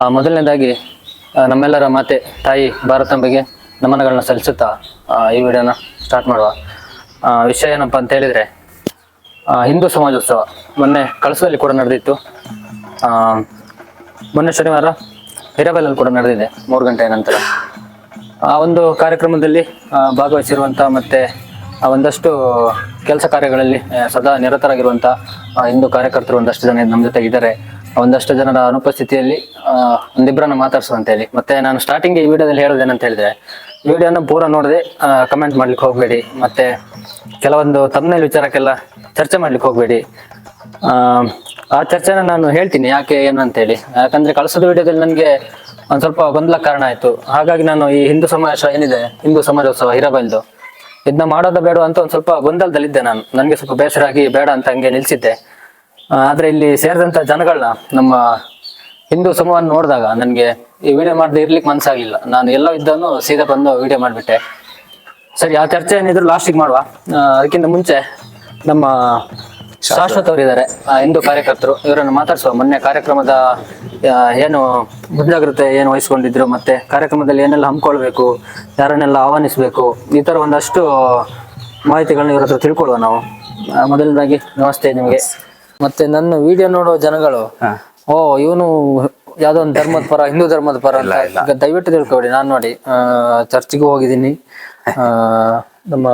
ಮೊದಲನೇದಾಗಿ ನಮ್ಮೆಲ್ಲರ ಮಾತೆ ತಾಯಿ ಭಾರತಾಂಬೆಗೆ ನಮನಗಳನ್ನ ಸಲ್ಲಿಸುತ್ತಾ ಈ ವಿಡಿಯೋನ ಸ್ಟಾರ್ಟ್ ಮಾಡುವ. ವಿಷಯ ಏನಪ್ಪ ಅಂತ ಹೇಳಿದ್ರೆ, ಹಿಂದೂ ಸಮಾಜೋತ್ಸವ ಮೊನ್ನೆ ಕಳಸದಲ್ಲಿ ಕೂಡ ನಡೆದಿತ್ತು. ಮೊನ್ನೆ ಶನಿವಾರ ಹಿರೇಬೈಲಲ್ಲಿ ಕೂಡ ನಡೆದಿದೆ 3 ಗಂಟೆಯ ನಂತರ. ಆ ಒಂದು ಕಾರ್ಯಕ್ರಮದಲ್ಲಿ ಭಾಗವಹಿಸಿರುವಂಥ ಮತ್ತೆ ಒಂದಷ್ಟು ಕೆಲಸ ಕಾರ್ಯಗಳಲ್ಲಿ ಸದಾ ನಿರತರಾಗಿರುವಂಥ ಹಿಂದೂ ಕಾರ್ಯಕರ್ತರು ಒಂದಷ್ಟು ಜನ ನಮ್ಮ ಜೊತೆಗೆ ಇದ್ದಾರೆ. ಒಂದಷ್ಟು ಜನರ ಅನುಪಸ್ಥಿತಿಯಲ್ಲಿ ಒಂದಿಬ್ಬರನ್ನ ಮಾತಾಡ್ಸುವಂತ ಹೇಳಿ. ಮತ್ತೆ ನಾನು ಸ್ಟಾರ್ಟಿಂಗ್ ಈ ವಿಡಿಯೋದಲ್ಲಿ ಹೇಳೋದೇನಂತ ಹೇಳಿದ್ರೆ, ವಿಡಿಯೋನ ಪೂರ ನೋಡದೆ ಕಮೆಂಟ್ ಮಾಡ್ಲಿಕ್ಕೆ ಹೋಗ್ಬೇಡಿ, ಮತ್ತೆ ಕೆಲವೊಂದು ತಮ್ಮನೇಲಿ ವಿಚಾರಕ್ಕೆಲ್ಲ ಚರ್ಚೆ ಮಾಡ್ಲಿಕ್ಕೆ ಹೋಗ್ಬೇಡಿ. ಆ ಚರ್ಚೆನ ನಾನು ಹೇಳ್ತೀನಿ ಯಾಕೆ ಏನು ಅಂತ ಹೇಳಿ. ಯಾಕಂದ್ರೆ ಕಳಿಸೋದು ವಿಡಿಯೋದಲ್ಲಿ ನನಗೆ ಒಂದ್ ಸ್ವಲ್ಪ ಗೊಂದಲ ಕಾರಣ ಆಯ್ತು. ಹಾಗಾಗಿ ನಾನು ಈ ಹಿಂದೂ ಸಮಾವೇಶ ಏನಿದೆ, ಹಿಂದೂ ಸಮಾಜೋತ್ಸವ ಹಿರೇಬೈಲ್ದು, ಇದನ್ನ ಮಾಡೋದ ಬೇಡ ಅಂತ ಒಂದ್ ಸ್ವಲ್ಪ ಗೊಂದಲದಲ್ಲಿದ್ದೆ ನಾನು. ನನಗೆ ಸ್ವಲ್ಪ ಬೇಸರ ಆಗಿ ಬೇಡ ಅಂತ ಹಂಗೆ ನಿಲ್ಸಿದ್ದೆ. ಆದ್ರೆ ಇಲ್ಲಿ ಸೇರಿದಂತ ಜನಗಳನ್ನ, ನಮ್ಮ ಹಿಂದೂ ಸಮೂಹವನ್ನು ನೋಡಿದಾಗ ನನಗೆ ಈ ವಿಡಿಯೋ ಮಾಡದೆ ಇರ್ಲಿಕ್ಕೆ ಮನ್ಸಾಗ್ಲಿಲ್ಲ. ನಾನು ಎಲ್ಲೋ ಇದ್ದವನು ಸೀದಾ ಬಂದು ವಿಡಿಯೋ ಮಾಡ್ಬಿಟ್ಟೆ. ಸರಿ, ಆ ಚರ್ಚೆ ಏನಿದ್ರು ಲಾಸ್ಟಿಗೆ ಮಾಡುವ. ಅದಕ್ಕಿಂತ ಮುಂಚೆ ನಮ್ಮ ಶಾಶ್ವತ್ ಅವರಿದ್ದಾರೆ, ಹಿಂದೂ ಕಾರ್ಯಕರ್ತರು, ಇವರನ್ನು ಮಾತಾಡ್ಸುವ. ಮೊನ್ನೆ ಕಾರ್ಯಕ್ರಮದ ಏನು ಮುಂಜಾಗ್ರತೆ ಏನು ವಹಿಸ್ಕೊಂಡಿದ್ರು, ಮತ್ತೆ ಕಾರ್ಯಕ್ರಮದಲ್ಲಿ ಏನೆಲ್ಲ ಹಮ್ಮಿಕೊಳ್ಬೇಕು, ಯಾರನ್ನೆಲ್ಲ ಆಹ್ವಾನಿಸ್ಬೇಕು, ಈ ತರ ಒಂದಷ್ಟು ಮಾಹಿತಿಗಳನ್ನ ಇವ್ರ ಹತ್ರ ತಿಳ್ಕೊಳ್ಳುವ ನಾವು. ಮೊದಲನೇದಾಗಿ ನಮಸ್ತೆ ನಿಮಗೆ. ಮತ್ತೆ ನನ್ನ ವಿಡಿಯೋ ನೋಡೋ ಜನಗಳು, ಓ ಇವನು ಯಾವ್ದೋ ಒಂದು ಧರ್ಮದ ಪರ, ಹಿಂದೂ ಧರ್ಮದ ಪರ ಅಂತ ದಯವಿಟ್ಟು ತಿಳ್ಕೊಬೇಡಿ. ನಾನು ನೋಡಿ ಚರ್ಚ್ಗೂ ಹೋಗಿದ್ದೀನಿ, ನಮ್ಮ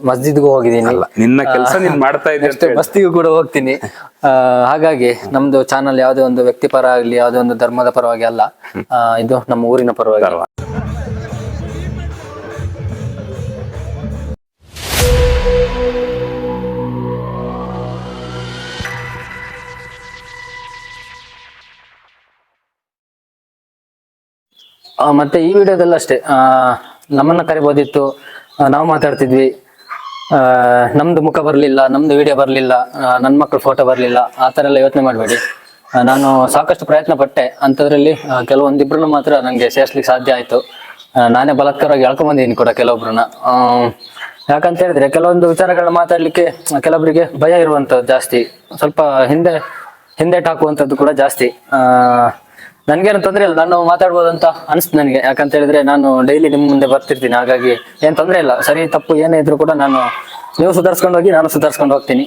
ಮಸ್ಜಿದ್ಗೂ ಹೋಗಿದ್ದೀನಿ, ನಿನ್ನ ಕೆಲಸ ನೀನ್ ಮಾಡ್ತಾ ಇದ್ದೀಯ, ಬಸ್ತಿಗೂ ಕೂಡ ಹೋಗ್ತೀನಿ. ಹಾಗಾಗಿ ನಮ್ದು ಚಾನಲ್ ಯಾವುದೇ ಒಂದು ವ್ಯಕ್ತಿ ಪರ ಆಗ್ಲಿ, ಯಾವುದೇ ಒಂದು ಧರ್ಮದ ಪರವಾಗಿ ಅಲ್ಲ, ಇದು ನಮ್ಮ ಊರಿನ ಪರವಾಗಿ. ಮತ್ತೆ ಈ ವಿಡಿಯೋದಲ್ಲ ಅಷ್ಟೇ, ನಮ್ಮನ್ನ ಕರಿಬೋದಿತ್ತು, ನಾವು ಮಾತಾಡ್ತಿದ್ವಿ, ನಮ್ದು ಮುಖ ಬರ್ಲಿಲ್ಲ, ನಮ್ದು ವಿಡಿಯೋ ಬರ್ಲಿಲ್ಲ, ನನ್ನ ಮಕ್ಕಳು ಫೋಟೋ ಬರ್ಲಿಲ್ಲ, ಆ ತರ ಎಲ್ಲ ಯೋಚನೆ ಮಾಡಬೇಡಿ. ನಾನು ಸಾಕಷ್ಟು ಪ್ರಯತ್ನ ಪಟ್ಟೆ. ಅಂಥದ್ರಲ್ಲಿ ಕೆಲವೊಂದಿಬ್ರನ್ನ ಮಾತ್ರ ನಂಗೆ ಸೇರ್ಸ್ಲಿಕ್ಕೆ ಸಾಧ್ಯ ಆಯ್ತು. ನಾನೇ ಬಲಾತ್ಕಾರವಾಗಿ ಎಳ್ಕೊಂಬಂದಿದ್ದೀನಿ ಕೂಡ ಕೆಲವೊಬ್ರನ್ನ. ಯಾಕಂತ ಹೇಳಿದ್ರೆ, ಕೆಲವೊಂದು ವಿಚಾರಗಳನ್ನ ಮಾತಾಡ್ಲಿಕ್ಕೆ ಕೆಲವರಿಗೆ ಭಯ ಇರುವಂತದ್ದು ಜಾಸ್ತಿ, ಸ್ವಲ್ಪ ಹಿಂದೆ ಹಾಕುವಂಥದ್ದು ಕೂಡ ಜಾಸ್ತಿ. ನನ್ಗೇನು ತೊಂದರೆ ಇಲ್ಲ, ನಾನು ಮಾತಾಡ್ಬೋದು ಅಂತ ಅನಿಸ್ತು ನನಗೆ. ಯಾಕಂತ ಹೇಳಿದ್ರೆ ನಾನು ಡೈಲಿ ನಿಮ್ ಮುಂದೆ ಬರ್ತಿರ್ತೀನಿ, ಹಾಗಾಗಿ ಏನ್ ತೊಂದರೆ ಇಲ್ಲ. ಸರಿ ತಪ್ಪು ಏನೇ ಇದ್ರು ಕೂಡ ನೀವು ಸುಧಾರಿಸ್ಕೊಂಡು ಹೋಗಿ, ನಾನು ಸುಧಾರಿಸ್ಕೊಂಡು ಹೋಗ್ತೀನಿ.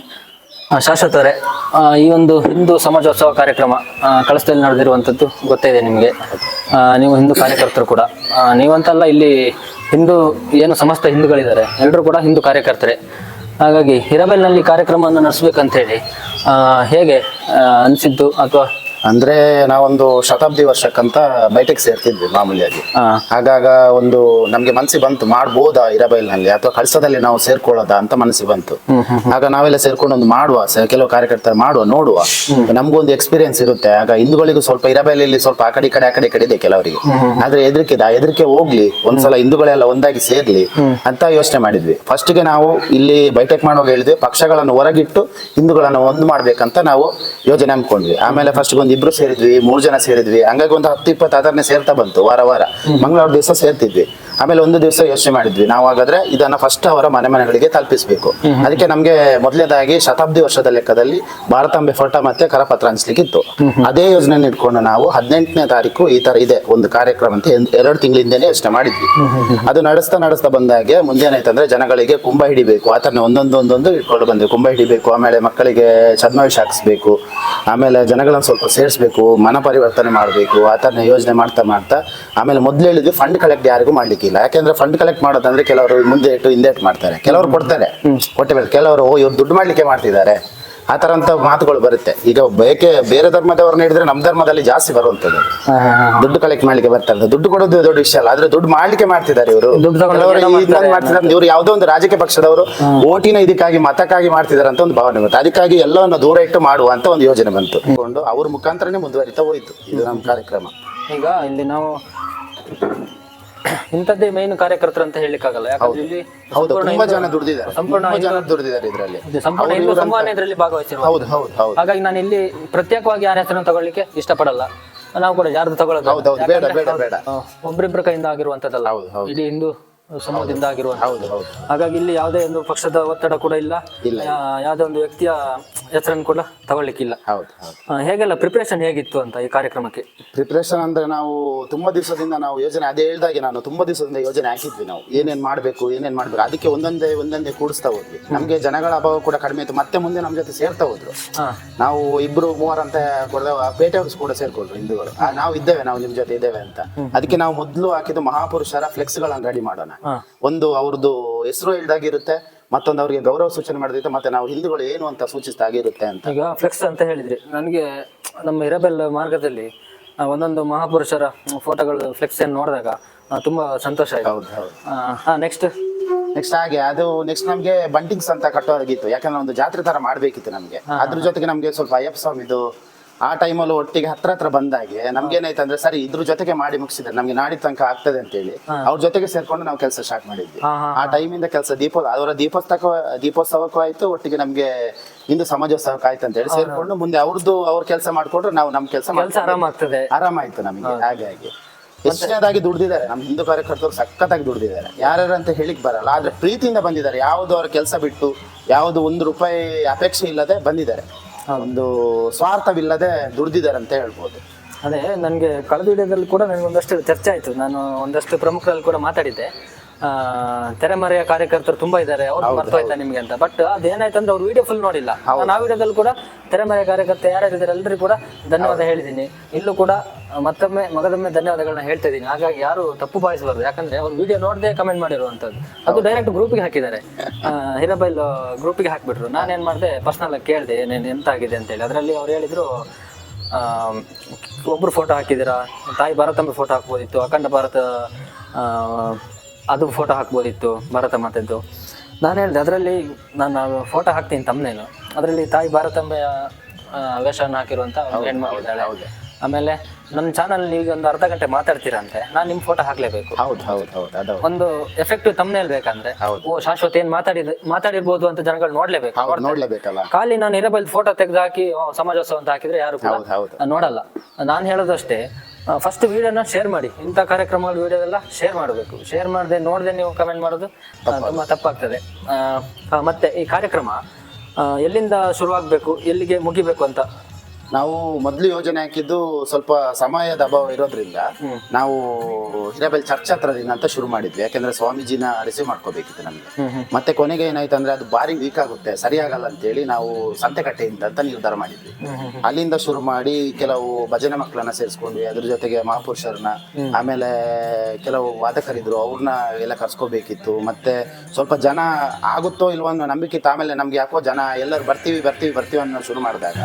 ಶಾಶ್ವತ ಅವರೇ, ಈ ಒಂದು ಹಿಂದೂ ಸಮಾಜೋತ್ಸವ ಕಾರ್ಯಕ್ರಮ ಕಳಸದಲ್ಲಿ ನಡೆದಿರುವಂತದ್ದು ಗೊತ್ತೇ ಇದೆ ನಿಮ್ಗೆ. ನೀವು ಹಿಂದೂ ಕಾರ್ಯಕರ್ತರು ಕೂಡ, ನೀವಂತಲ್ಲ, ಇಲ್ಲಿ ಹಿಂದೂ ಏನು ಸಮಸ್ತ ಹಿಂದೂಗಳಿದ್ದಾರೆ, ಎಲ್ಲರೂ ಕೂಡ ಹಿಂದೂ ಕಾರ್ಯಕರ್ತರೆ. ಹಾಗಾಗಿ ಹಿರೇಬೈಲ್ನಲ್ಲಿ ಕಾರ್ಯಕ್ರಮವನ್ನು ನಡೆಸ್ಬೇಕಂತ ಹೇಳಿ ಹೇಗೆ ಅನಿಸಿದ್ದು? ಅಥವಾ ಅಂದ್ರೆ ನಾವೊಂದು ಶತಾಬ್ದಿ ವರ್ಷಕ್ಕಂತ ಬೈಟೆಕ್ ಸೇರ್ತಿದ್ವಿ ಮಾಮೂಲಿಯಾಗಿ. ಆಗಾಗ ಒಂದು ನಮ್ಗೆ ಮನಸ್ಸಿಗೆ ಬಂತು, ಮಾಡ್ಬೋದಾ ಹಿರೇಬೈಲ್ನಲ್ಲಿ ಅಥವಾ ಕಳಸದಲ್ಲಿ ನಾವು ಸೇರ್ಕೊಳ್ಳೋದಾ ಅಂತ ಮನಸ್ಸಿಗೆ ಬಂತು. ಆಗ ನಾವೆಲ್ಲ ಸೇರ್ಕೊಂಡು ಒಂದು ಮಾಡುವ, ಕೆಲವು ಕಾರ್ಯಕರ್ತರು ಮಾಡುವ, ನೋಡುವ, ನಮ್ಗೊಂದು ಎಕ್ಸ್ಪೀರಿಯನ್ಸ್ ಇರುತ್ತೆ. ಆಗ ಹಿಂದೂಗಳಿಗೂ ಸ್ವಲ್ಪ ಹಿರೇಬೈಲಲ್ಲಿ ಸ್ವಲ್ಪ ಆ ಕಡೆ ಇದೆ ಕೆಲವರಿಗೆ. ಆದ್ರೆ ಹೆದರಿಕೆ ಹೋಗ್ಲಿ, ಒಂದ್ಸಲ ಹಿಂದೂಗಳೆಲ್ಲ ಒಂದಾಗಿ ಸೇರ್ಲಿ ಅಂತ ಯೋಚನೆ ಮಾಡಿದ್ವಿ. ಫಸ್ಟ್ಗೆ ನಾವು ಇಲ್ಲಿ ಬೈಟೆಕ್ ಮಾಡುವಾಗ ಹೇಳಿದ್ವಿ, ಪಕ್ಷಗಳನ್ನು ಹೊರಗಿಟ್ಟು ಹಿಂದೂಗಳನ್ನು ಒಂದು ಮಾಡ್ಬೇಕಂತ ನಾವು ಯೋಜನೆ ಹಮ್ಮಿಕೊಂಡ್ವಿ. ಆಮೇಲೆ ಫಸ್ಟ್ ಇಬ್ರು ಸೇರಿದ್ವಿ, 3 ಜನ ಸೇರಿದ್ವಿ. ಹಂಗಾಗಿ ಒಂದು 10-20 ಅದನ್ನೇ ಸೇರ್ತಾ ಬಂತು. ವಾರ ಮಂಗಳವಾರ ದಿವಸ ಸೇರ್ತಿದ್ವಿ. ಆಮೇಲೆ ಒಂದು ದಿವಸ ಯೋಚನೆ ಮಾಡಿದ್ವಿ, ನಾವು ಹಾಗಾದ್ರೆ ಇದನ್ನ ಫಸ್ಟ್ ಅವರ ಮನೆಗಳಿಗೆ ತಲುಪಿಸ್ಬೇಕು. ಅದಕ್ಕೆ ನಮ್ಗೆ ಮೊದಲನೇದಾಗಿ ಶತಾಬ್ದಿ ವರ್ಷದ ಲೆಕ್ಕದಲ್ಲಿ ಭಾರತಾಂಬೆ ಫೋಟೋ ಮತ್ತೆ ಕರಪತ್ರ ಹಂಚ್ಲಿಕ್ಕಿತ್ತು. ಅದೇ ಯೋಜನೆ ಇಟ್ಕೊಂಡು ನಾವು 18ನೇ ತಾರೀಕು ಈ ತರ ಇದೆ ಒಂದು ಕಾರ್ಯಕ್ರಮ ಅಂತ 2 ತಿಂಗಳಿಂದನೇ ಯೋಚನೆ ಮಾಡಿದ್ವಿ. ಅದು ನಡೆಸ್ತಾ ಬಂದಾಗೆ ಮುಂದೇನಾಯ್ತಂದ್ರೆ, ಜನಗಳಿಗೆ ಕುಂಭ ಹಿಡಿಬೇಕು, ಆ ತರ ಒಂದೊಂದು ಇಟ್ಕೊಂಡು ಬಂದ್ವಿ. ಕುಂಭ ಹಿಡಿಬೇಕು, ಆಮೇಲೆ ಮಕ್ಕಳಿಗೆ ಛದ್ಮವೇಷ ಹಾಕಿಸ್ಬೇಕು, ಆಮೇಲೆ ಜನಗಳನ್ನ ಸ್ವಲ್ಪ ಸೇರಿಸ್ಬೇಕು, ಮನ ಪರಿವರ್ತನೆ ಮಾಡಬೇಕು, ಆ ತರ ಯೋಜನೆ ಮಾಡ್ತಾ ಆಮೇಲೆ ಮೊದ್ಲು ಹೇಳಿದ್ವಿ, ಫಂಡ್ ಕಲೆಕ್ಟ್ ಯಾರಿಗೂ ಮಾಡ್ಲಿಕ್ಕಿಲ್ಲ. ಯಾಕೆಂದ್ರೆ ಫಂಡ್ ಕಲೆಕ್ಟ್ ಮಾಡೋದಂದ್ರೆ ಕೆಲವರು ಮುಂದೆ ಇಟ್ಟು ಹಿಂದೆ ಇಟ್ಟು ಮಾಡ್ತಾರೆ, ಕೆಲವರು ಕೊಡ್ತಾರೆ, ಕೆಲವರು ಇವ್ರು ದುಡ್ಡು ಮಾಡ್ಲಿಕ್ಕೆ ಮಾಡ್ತಿದ್ದಾರೆ, ಆ ತರ ಅಂತ ಮಾತುಗಳು ಬರುತ್ತೆ. ಈಗ ಬೇರೆ ಧರ್ಮದವ್ರನ್ನ ಹಿಡಿದ್ರೆ ನಮ್ಮ ಧರ್ಮದಲ್ಲಿ ಜಾಸ್ತಿ ಬರುವಂತದ್ದು, ದುಡ್ಡು ಕಲೆಕ್ಟ್ ಮಾಡ್ಲಿಕ್ಕೆ ಬರ್ತಾರೆ. ದುಡ್ಡು ಕೊಡೋದು ದೊಡ್ಡ ವಿಷಯ ಅಲ್ಲ, ಆದ್ರೆ ದುಡ್ಡು ಮಾಡ್ಲಿಕ್ಕೆ ಮಾಡ್ತಿದ್ದಾರೆ ಇವರು. ಇವ್ರು ಯಾವುದೋ ಒಂದು ರಾಜಕೀಯ ಪಕ್ಷದವರು ಓಟಿನ ಇದಕ್ಕಾಗಿ ಮತಕ್ಕಾಗಿ ಮಾಡ್ತಿದ್ದಾರೆ ಅಂತ ಒಂದು ಭಾವನೆ ಬಂತು. ಅದಕ್ಕಾಗಿ ಎಲ್ಲವನ್ನು ದೂರ ಇಟ್ಟು ಮಾಡುವ ಅಂತ ಒಂದು ಯೋಜನೆ ಬಂತು. ಅವ್ರ ಮುಖಾಂತರನೇ ಮುಂದುವರಿತಾ ಹೋಯ್ತು ಇದು ನಮ್ಮ ಕಾರ್ಯಕ್ರಮ. ಈಗ ಇಲ್ಲಿ ನಾವು ಇಂಥದ್ದೇ ಮೇನ್ ಕಾರ್ಯಕರ್ತರು ಅಂತ ಹೇಳಿಕ್ಕಾಗಲ್ಲ. ಯಾಕಂದ್ರೆ ಇಲ್ಲಿ ತುಂಬಾ ಜನ ದುಡಿದಿದ್ದಾರೆ, ಇದರಲ್ಲಿ ಸಂಪೂರ್ಣ ಹಿಂದೂ ಸಂಘಟನೆ ಇದರಲ್ಲಿ ಭಾಗವಹಿಸಿರುವ. ಹಾಗಾಗಿ ನಾನು ಇಲ್ಲಿ ಪ್ರತ್ಯೇಕವಾಗಿ ಯಾರ ಹೆಸರನ್ನು ತಗೊಳ್ಳಿಕ್ಕೆ ಇಷ್ಟಪಡಲ್ಲ. ನಾವು ಕೂಡ ಯಾರ್ದು ತಗೊಳ್ಳೋದು ಒಬ್ರಿಬ್ರ ಕೈಯಿಂದ ಆಗಿರುವಂತದ್ದಲ್ಲ, ಇಡೀ ಹಿಂದೂ ಸಮೂಹದಿಂದ ಆಗಿರುವಂತ. ಹಾಗಾಗಿ ಇಲ್ಲಿ ಯಾವುದೇ ಒಂದು ಪಕ್ಷದ ಒತ್ತಡ ಕೂಡ ಇಲ್ಲ, ಯಾವುದೇ ಒಂದು ವ್ಯಕ್ತಿಯ ಹೆಸರನ್ನು ಕೂಡ ತಗೊಳ್ಳಿಕ್ಕಿಲ್ಲ. ಹೌದು ಹೌದು. ಹೇಗೆಲ್ಲ ಪ್ರಿಪರೇಷನ್ ಹೇಗಿತ್ತು ಅಂತ ಈ ಕಾರ್ಯಕ್ರಮಕ್ಕೆ? ಪ್ರಿಪ್ರೇಷನ್ ಅಂದ್ರೆ ನಾವು ತುಂಬಾ ದಿವಸದಿಂದ ನಾವು ಯೋಜನೆ, ಅದೇ ಹೇಳ್ದಾಗೆ ನಾನು ತುಂಬಾ ದಿವಸದಿಂದ ಯೋಜನೆ ಹಾಕಿದ್ವಿ. ನಾವು ಏನೇನ್ ಮಾಡ್ಬೇಕು ಅದಕ್ಕೆ ಒಂದೊಂದೇ ಕೂಡಿಸ್ತಾ ಹೋದ್ವಿ. ನಮ್ಗೆ ಜನಗಳ ಅಭಾವ ಕೂಡ ಕಡಿಮೆ ಇತ್ತು. ಮತ್ತೆ ಮುಂದೆ ನಮ್ಮ ಜೊತೆ ಸೇರ್ತಾ ಹೋದ್ರು. ನಾವು 2-3 ಅಂತ ಪೇಟೆಯವರು ಕೂಡ ಸೇರ್ಕೊಂಡ್ರು ಹಿಂದೂಗಳು. ನಾವು ಇದ್ದೇವೆ, ನಾವು ನಿಮ್ ಜೊತೆ ಇದ್ದೇವೆ ಅಂತ. ಅದಕ್ಕೆ ನಾವು ಮೊದಲು ಹಾಕಿದ್ದು ಮಹಾಪುರುಷರ ಫ್ಲೆಕ್ಸ್ ಗಳನ್ನ ರೆಡಿ ಮಾಡೋಣ. ಒಂದು ಅವ್ರದ್ದು ಹೆಸರು ಹೇಳ್ದಾಗಿರುತ್ತೆ, ಮತ್ತೊಂದು ಅವರಿಗೆ ಗೌರವ ಸೂಚನೆ ಮಾಡಿದ್ರೆ, ಮತ್ತೆ ನಾವು ಹಿಂದೂಗಳು ಏನು ಅಂತ ಸೂಚಿಸಿದಾಗಿರುತ್ತೆ ಅಂತ. ಈಗ ಫ್ಲೆಕ್ಸ್ ಅಂತ ಹೇಳಿದ್ರಿ, ನನಗೆ ನಮ್ಮ ಹಿರೇಬೆಲ್ ಮಾರ್ಗದಲ್ಲಿ ಒಂದೊಂದು ಮಹಾಪುರುಷರ ಫೋಟೋಗಳು ಫ್ಲೆಕ್ಸ್ ಅನ್ನು ನೋಡಿದಾಗ ತುಂಬಾ ಸಂತೋಷ ಆಯ್ತು. ಹೌದು ಹೌದು. ನೆಕ್ಸ್ಟ್ ಹಾಗೆ ಅದು ನೆಕ್ಸ್ಟ್ ನಮ್ಗೆ ಬಂಟಿಂಗ್ಸ್ ಅಂತ ಕಟ್ಟೋದಾಗಿತ್ತು. ಯಾಕಂದ್ರೆ ಒಂದು ಜಾತ್ರೆ ತರ ಮಾಡ್ಬೇಕಿತ್ತು ನಮ್ಗೆ. ಅದ್ರ ಜೊತೆಗೆ ನಮ್ಗೆ ಸ್ವಲ್ಪ ಅಯ್ಯಪ್ಪ ಸ್ವಾಮಿದು ಆ ಟೈಮಲ್ಲೂ ಒಟ್ಟಿಗೆ ಹತ್ರ ಬಂದಾಗೆ ನಮ್ಗೇನಾಯ್ತು ಅಂದ್ರೆ, ಸರಿ ಇದ್ರ ಜೊತೆಗೆ ಮಾಡಿ ಮುಗಿಸಿದ್ರೆ ನಮ್ಗೆ ನಾಡಿ ತನಕ ಆಗ್ತದೆ ಅಂತ ಹೇಳಿ ಅವ್ರ ಜೊತೆಗೆ ಸೇರ್ಕೊಂಡು ನಾವು ಕೆಲಸ ಸ್ಟಾರ್ಟ್ ಮಾಡಿದ್ವಿ. ಆ ಟೈಮಿಂದ ಕೆಲಸ ಅವರ ದೀಪೋತ್ಸವಕ್ಕೂ ಆಯ್ತು, ಒಟ್ಟಿಗೆ ನಮ್ಗೆ ಹಿಂದೂ ಸಮಾಜೋತ್ಸವಕ್ಕೆ ಆಯ್ತು ಅಂತ ಹೇಳಿ ಸೇರ್ಕೊಂಡು ಮುಂದೆ ಅವ್ರ ಕೆಲಸ ಮಾಡ್ಕೊಂಡ್ರೆ ನಾವು ನಮ್ ಕೆಲಸ ಆರಾಮಾಯ್ತು ನಮಗೆ. ಹಾಗಾಗಿ ಹೆಚ್ಚಿನದಾಗಿ ದುಡ್ದಿದ್ದಾರೆ ನಮ್ಮ ಹಿಂದೂ ಕಾರ್ಯಕರ್ತರು, ಸಖತ್ತಾಗಿ ದುಡ್ದಿದ್ದಾರೆ. ಯಾರ್ಯಾರು ಅಂತ ಹೇಳಿಕ್ ಬರಲ್ಲ, ಆದ್ರೆ ಪ್ರೀತಿಯಿಂದ ಬಂದಿದ್ದಾರೆ. ಯಾವ್ದು ಅವ್ರ ಕೆಲಸ ಬಿಟ್ಟು ಯಾವ್ದು ₹1 ಅಪೇಕ್ಷೆ ಇಲ್ಲದೆ ಬಂದಿದ್ದಾರೆ. ಒಂದು ಸ್ವಾರ್ಥವಿಲ್ಲದೆ ದುಡ್ದಿದ್ದಾರೆ ಅಂತ ಹೇಳ್ಬೋದು. ಅದೇ ನನಗೆ ಕಳೆದ ವಿಡಿಯೋದಲ್ಲಿ ಕೂಡ ನನಗೆ ಒಂದಷ್ಟು ಚರ್ಚೆ ಆಯ್ತು. ನಾನು ಒಂದಷ್ಟು ಪ್ರಮುಖರಲ್ಲಿ ಕೂಡ ಮಾತಾಡಿದ್ದೆ. ತೆರೆಮರೆಯ ಕಾರ್ಯಕರ್ತರು ತುಂಬಾ ಇದ್ದಾರೆ, ಅವ್ರು ಮರ್ತೋಯ್ತಾ ನಿಮ್ಗೆ ಅಂತ. ಬಟ್ ಅದೇನಾಯ್ತು ಅಂದ್ರೆ ಅವ್ರು ವಿಡಿಯೋ ಫುಲ್ ನೋಡಿಲ್ಲ. ನಾನು ಆ ವಿಡಿಯೋದಲ್ಲಿ ಕೂಡ ತೆರೆಮರೆಯ ಕಾರ್ಯಕರ್ತ ಯಾರ್ಯಾರಿದ್ದಾರೆ ಎಲ್ಲರಿಗೂ ಕೂಡ ಧನ್ಯವಾದ ಹೇಳಿದ್ದೀನಿ. ಇಲ್ಲೂ ಕೂಡ ಮಗದೊಮ್ಮೆ ಧನ್ಯವಾದಗಳನ್ನ ಹೇಳ್ತಾ ಇದ್ದೀನಿ. ಹಾಗಾಗಿ ಯಾರು ತಪ್ಪು ಭಾವಿಸಬಾರ್ದು. ಯಾಕಂದ್ರೆ ಅವ್ರು ವಿಡಿಯೋ ನೋಡದೆ ಕಮೆಂಟ್ ಮಾಡಿರುವಂತದ್ದು. ಅದು ಡೈರೆಕ್ಟ್ ಗ್ರೂಪಿಗೆ ಹಾಕಿದ್ದಾರೆ, ಹಿರೇಬೈಲ್ ಗ್ರೂಪಿಗೆ ಹಾಕ್ಬಿಟ್ರು. ನಾನೇನ್ ಮಾಡಿದೆ, ಪರ್ಸನಲ್ ಆಗಿ ಕೇಳಿದೆ ಏನೇನು ಎಂತ ಆಗಿದೆ ಅಂತೇಳಿ. ಅದರಲ್ಲಿ ಅವ್ರು ಹೇಳಿದ್ರು, ಒಬ್ರು ಫೋಟೋ ಹಾಕಿದ್ದೀರಾ, ತಾಯಿ ಭಾರತಾಂಬೆ ಫೋಟೋ ಹಾಕ್ಬೋದಿತ್ತು, ಅಖಂಡ ಭಾರತ ಅದು ಫೋಟೋ ಹಾಕ್ಬೋದಿತ್ತು, ಭಾರತ ಮಾತೆದ್ದು. ನಾನು ಹೇಳಿದೆ ಅದರಲ್ಲಿ ನಾನು ಫೋಟೋ ಹಾಕ್ತೀನಿ ತಮ್ಮನೇನು, ಅದರಲ್ಲಿ ತಾಯಿ ಭಾರತಾಂಬೆಯ ವೇಷವನ್ನು ಹಾಕಿರುವಂತ ಹೆಣ್ಮಗಳಿದ್ದಾಳೆ. ಆಮೇಲೆ ನನ್ನ ಚಾನಲ್ ಈಗ ಒಂದು ಅರ್ಧ ಗಂಟೆ ಮಾತಾಡ್ತೀರಾ ಅಂತೆ, ನಾನು ನಿಮ್ ಫೋಟೋ ಹಾಕ್ಲೇಬೇಕು. ಒಂದು ಎಫೆಕ್ಟಿವ್ ತಮ್ಮನೇಲ್ ಬೇಕಂದ್ರೆ ಓ ಶಾಶ್ವತ ಏನ್ ಮಾತಾಡಿರ್ಬೋದು ಅಂತ ಜನಗಳು ನೋಡ್ಲೇಬೇಕಲ್ಲ. ಖಾಲಿ ನಾನು ಹಿರೇಬೈಲ್ ಫೋಟೋ ತೆಗೆದು ಹಾಕಿ ಸಮಾಜೋತ್ಸವ ಅಂತ ಹಾಕಿದ್ರೆ ಯಾರು ನೋಡಲ್ಲ. ನಾನು ಹೇಳೋದಷ್ಟೇ, ಫಸ್ಟ್ ವಿಡಿಯೋನ ಶೇರ್ ಮಾಡಿ. ಇಂಥ ಕಾರ್ಯಕ್ರಮಗಳ ವಿಡಿಯೋದೆಲ್ಲ ಶೇರ್ ಮಾಡಬೇಕು. ಶೇರ್ ಮಾಡದೆ ನೋಡದೆ ನೀವು ಕಮೆಂಟ್ ಮಾಡೋದು ತುಂಬಾ ತಪ್ಪಾಗ್ತದೆ. ಮತ್ತೆ ಈ ಕಾರ್ಯಕ್ರಮ ಎಲ್ಲಿಂದ ಶುರುವಾಗಬೇಕು, ಎಲ್ಲಿಗೆ ಮುಗಿಬೇಕು ಅಂತ ನಾವು ಮೊದಲು ಯೋಜನೆ ಹಾಕಿದ್ದು ಸ್ವಲ್ಪ ಸಮಯದ ಅಭಾವ ಇರೋದ್ರಿಂದ ನಾವು ಹಿರೇಬೈಲ್ ಚರ್ಚ್ ಹತ್ರದಿಂದ ಅಂತ ಶುರು ಮಾಡಿದ್ವಿ. ಯಾಕಂದ್ರೆ ಸ್ವಾಮೀಜಿನ ರಿಸೀವ್ ಮಾಡ್ಕೋಬೇಕಿತ್ತು ನಮ್ಗೆ. ಮತ್ತೆ ಕೊನೆಗೆ ಏನಾಯ್ತು ಅಂದ್ರೆ ಅದು ಭಾರಿ ವೀಕ್ ಆಗುತ್ತೆ, ಸರಿಯಾಗಲ್ಲ ಅಂತೇಳಿ ನಾವು ಸಂತೆಕಟ್ಟೆಯಿಂದ ಅಂತ ನಿರ್ಧಾರ ಮಾಡಿದ್ವಿ. ಅಲ್ಲಿಂದ ಶುರು ಮಾಡಿ ಕೆಲವು ಭಜನೆ ಮಕ್ಕಳನ್ನ ಸೇರಿಸ್ಕೊಂಡ್ವಿ. ಅದ್ರ ಜೊತೆಗೆ ಮಹಾಪುರುಷರನ್ನ, ಆಮೇಲೆ ಕೆಲವು ವಾದಕರಿದ್ರು, ಅವ್ರನ್ನ ಎಲ್ಲ ಕರ್ಸ್ಕೋಬೇಕಿತ್ತು. ಮತ್ತೆ ಸ್ವಲ್ಪ ಜನ ಆಗುತ್ತೋ ಇಲ್ವೋ ಅನ್ನೋ ನಂಬಿಕೆ ಇತ್ತು. ಆಮೇಲೆ ನಮ್ಗೆ ಯಾಕೋ ಜನ ಎಲ್ಲರೂ ಬರ್ತೀವಿ ಅನ್ನೋ ಶುರು ಮಾಡಿದಾಗ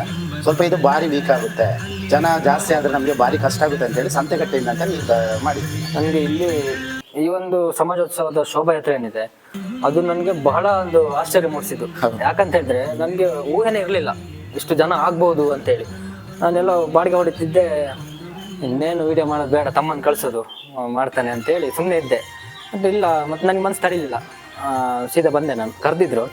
ಸ್ವಲ್ಪ ಇದು ಭಾರಿ ವೀಕ್ ಆಗುತ್ತೆ, ಜನ ಜಾಸ್ತಿ ಆದ್ರೆ ನಮ್ಗೆ ಭಾರಿ ಕಷ್ಟ ಆಗುತ್ತೆ ಅಂತ ಹೇಳಿ ಸಂತೆಕಟ್ಟೆಯಿಂದ ಅಂತ ಮಾಡಿದ್ವಿ. ನನಗೆ ಇಲ್ಲಿ ಈ ಒಂದು ಸಮಾಜೋತ್ಸವದ ಶೋಭಾಯಾತ್ರೆ ಏನಿದೆ ಅದು ನನಗೆ ಬಹಳ ಒಂದು ಆಶ್ಚರ್ಯ ಮೂಡಿಸಿದ್ದು. ಯಾಕಂತ ಹೇಳಿದ್ರೆ ನನಗೆ ಊಹೆನೇ ಇರಲಿಲ್ಲ ಇಷ್ಟು ಜನ ಆಗ್ಬಹುದು ಅಂತೇಳಿ. ನಾನೆಲ್ಲ ಬಾಡಿಗೆ ಹೊಡಿತಿದ್ದೆ, ಇನ್ನೇನು ವಿಡಿಯೋ ಮಾಡೋದು ಬೇಡ, ತಮ್ಮನ್ನು ಕಳ್ಸೋದು ಮಾಡ್ತಾನೆ ಅಂತೇಳಿ ಸುಮ್ಮನೆ ಇದ್ದೆ. ಬಟ್ ಇಲ್ಲ, ಮತ್ತೆ ನನಗೆ ಮನಸ್ಸು ತಡೀಲಿಲ್ಲ, ಸೀದಾ ಬಂದೆ. ನಾನು ಕರೆದಿದ್ರು,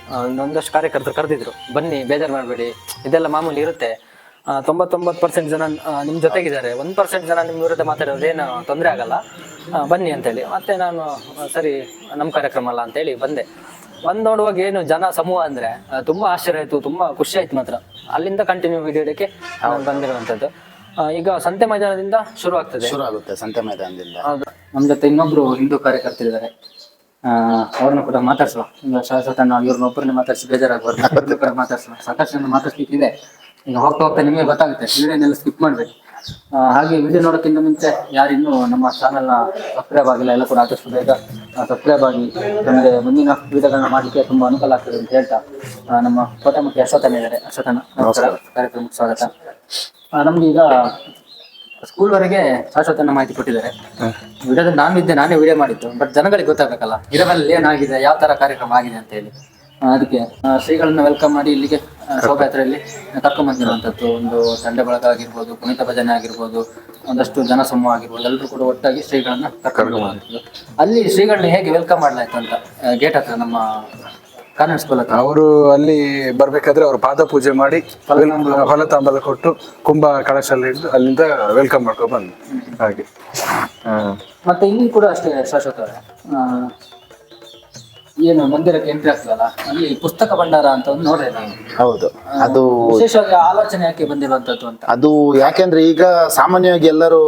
ಒಂದಷ್ಟು ಕಾರ್ಯಕರ್ತರು ಕರೆದಿದ್ರು, ಬನ್ನಿ ಬೇಜಾರು ಮಾಡಬೇಡಿ, ಇದೆಲ್ಲ ಮಾಮೂಲಿ ಇರುತ್ತೆ. 99% ಜನ ನಿಮ್ಮ ಜೊತೆಗಿದ್ದಾರೆ, 1% ಜನ ನಿಮ್ಮ ವಿರುದ್ಧ ಮಾತಾಡೋದು ಏನು ತೊಂದರೆ ಆಗಲ್ಲ, ಬನ್ನಿ ಅಂತೇಳಿ. ಮತ್ತೆ ನಾನು ಸರಿ ನಮ್ಮ ಕಾರ್ಯಕ್ರಮ ಅಲ್ಲ ಅಂತೇಳಿ ಬಂದೆ. ನೋಡುವಾಗ ಏನು ಜನ ಸಮೂಹ ಅಂದ್ರೆ ತುಂಬಾ ಆಶ್ಚರ್ಯ ಆಯ್ತು, ತುಂಬಾ ಖುಷಿ ಆಯ್ತು. ಮಾತ್ರ ಅಲ್ಲಿಂದ ಕಂಟಿನ್ಯೂ ವಿಡಿಯೋ ಇಡಕ್ಕೆ ಬಂದಿರುವಂತದ್ದು. ಈಗ ಸಂತೆ ಮೈದಾನದಿಂದ ಶುರು ಆಗುತ್ತೆ. ಸಂತೆ ಮೈದಾನದಿಂದ ನಮ್ಮ ಜೊತೆ ಇನ್ನೊಬ್ರು ಹಿಂದೂ ಕಾರ್ಯಕರ್ತರಿದ್ದಾರೆ, ಅವ್ರನ್ನ ಕೂಡ ಮಾತಾಡ್ಸುವ. ಶಾಶ್ವತ ನಾವು ಇವ್ರನ್ನೊಬ್ಬರನ್ನ ಮಾತಾಡ್ಸಿ ಬೇಜಾರಾಗಬಾರ್ದು, ಕೂಡ ಮಾತಾಡ್ಸುವ. ಸಾಕಷ್ಟು ಜನ ಮಾತಾಡ್ಲಿಕ್ಕಿದೆ. ಈಗ ಹೋಗ್ತಾ ನಿಮಗೆ ಗೊತ್ತಾಗುತ್ತೆ, ವಿಡಿಯೋನೆಲ್ಲ ಸ್ಕಿಪ್ ಮಾಡ್ಬೇಕು. ಹಾಗೆ ವಿಡಿಯೋ ನೋಡೋಕ್ಕಿಂತ ಮುಂಚೆ ಯಾರಿನ್ನೂ ನಮ್ಮ ಚಾನಲ್ನ ಸಬ್ಸ್ಕ್ರೈಬ್ ಆಗಿಲ್ಲ, ಎಲ್ಲ ಕೂಡ ಆದಷ್ಟು ಬೇಗ ಸಬ್ಸ್ಕ್ರೈಬ್ ಆಗಿ ನಮಗೆ ಮುಂದಿನ ವಿಡಿಯೋಗಳನ್ನ ಮಾಡಲಿಕ್ಕೆ ತುಂಬಾ ಅನುಕೂಲ ಆಗ್ತದೆ ಅಂತ ಹೇಳ್ತಾ, ನಮ್ಮ ಕೋಟಮುಖಿ ಅಶ್ವಥನ ಇದ್ದಾರೆ. ಅಶ್ವಥನ ಕಾರ್ಯಕ್ರಮಕ್ಕೆ ಸ್ವಾಗತ. ನಮ್ಗೆ ಈಗ ಸ್ಕೂಲ್ವರೆಗೆ ಶಾಶ್ವತನ ಮಾಹಿತಿ ಕೊಟ್ಟಿದ್ದಾರೆ. ವಿಡಿಯೋದಲ್ಲಿ ನಾನೇ ವಿಡಿಯೋ ಮಾಡಿದ್ದು, ಬಟ್ ಜನಗಳಿಗೆ ಗೊತ್ತಾಗಬೇಕಲ್ಲ ಇದರಲ್ಲಿ ಏನಾಗಿದೆ, ಯಾವ ತರ ಕಾರ್ಯಕ್ರಮ ಆಗಿದೆ ಅಂತ ಹೇಳಿ. ಅದಕ್ಕೆ ಶ್ರೀಗಳನ್ನ ವೆಲ್ಕಮ್ ಮಾಡಿ ಇಲ್ಲಿಗೆ ಶೋಭಾಯಾತ್ರೆಯಲ್ಲಿ ಕರ್ಕೊಂಡ್ ಬಂದಿರುವಂತದ್ದು. ಒಂದು ತಂಡೆ ಬಳಗ ಆಗಿರ್ಬೋದು, ಕುಣಿತ ಭಜನೆ ಆಗಿರ್ಬೋದು, ಒಂದಷ್ಟು ಜನಸಮೂಹ ಆಗಿರ್ಬೋದು, ಎಲ್ಲರೂ ಕೂಡ ಒಟ್ಟಾಗಿ ಶ್ರೀಗಳನ್ನ ಕರ್ಕೊಂಡು ಬಂದಿದ್ದು. ಅಲ್ಲಿ ಶ್ರೀಗಳನ್ನ ಹೇಗೆ ವೆಲ್ಕಮ್ ಮಾಡ್ಲಾಯ್ತು ಅಂತ ಗೇಟ್ ಹತ್ರ ನಮ್ಮ ಕಾನ್ವೆಂಟ್ ಸ್ಕೂಲ್ ಹತ್ರ ಅವರು ಅಲ್ಲಿ ಬರ್ಬೇಕಾದ್ರೆ ಅವ್ರ ಪಾದ ಪೂಜೆ ಮಾಡಿ ಹೊಲ ತಾಂಬಲ ಕೊಟ್ಟು ಕುಂಭ ಕಳಶಲ್ಲಿ ಹಿಡಿದು ಅಲ್ಲಿಂದ ವೆಲ್ಕಮ್ ಮಾಡ್ಕೊಂಡು ಬಂದು ಹಾಗೆ. ಮತ್ತೆ ಇಲ್ಲಿ ಕೂಡ ಅಷ್ಟೇ ಶಾಶ್ವತ ಏನು ಮಂದಿರಕ್ಕೆ ಎಂಟ್ರಿ ಆಗ್ತದಲ್ಲ, ಅಲ್ಲಿ ಪುಸ್ತಕ ಭಂಡಾರ ಅಂತ ಒಂದು ನೋಡ್ರಿ ನೀವು. ಹೌದು, ಅದು ವಿಶೇಷವಾಗಿ ಆಲೋಚನೆ ಯಾಕೆ ಬಂದಿರುವಂತದ್ದು ಅಂತ. ಅದು ಯಾಕೆಂದ್ರೆ ಈಗ ಸಾಮಾನ್ಯವಾಗಿ ಎಲ್ಲರೂ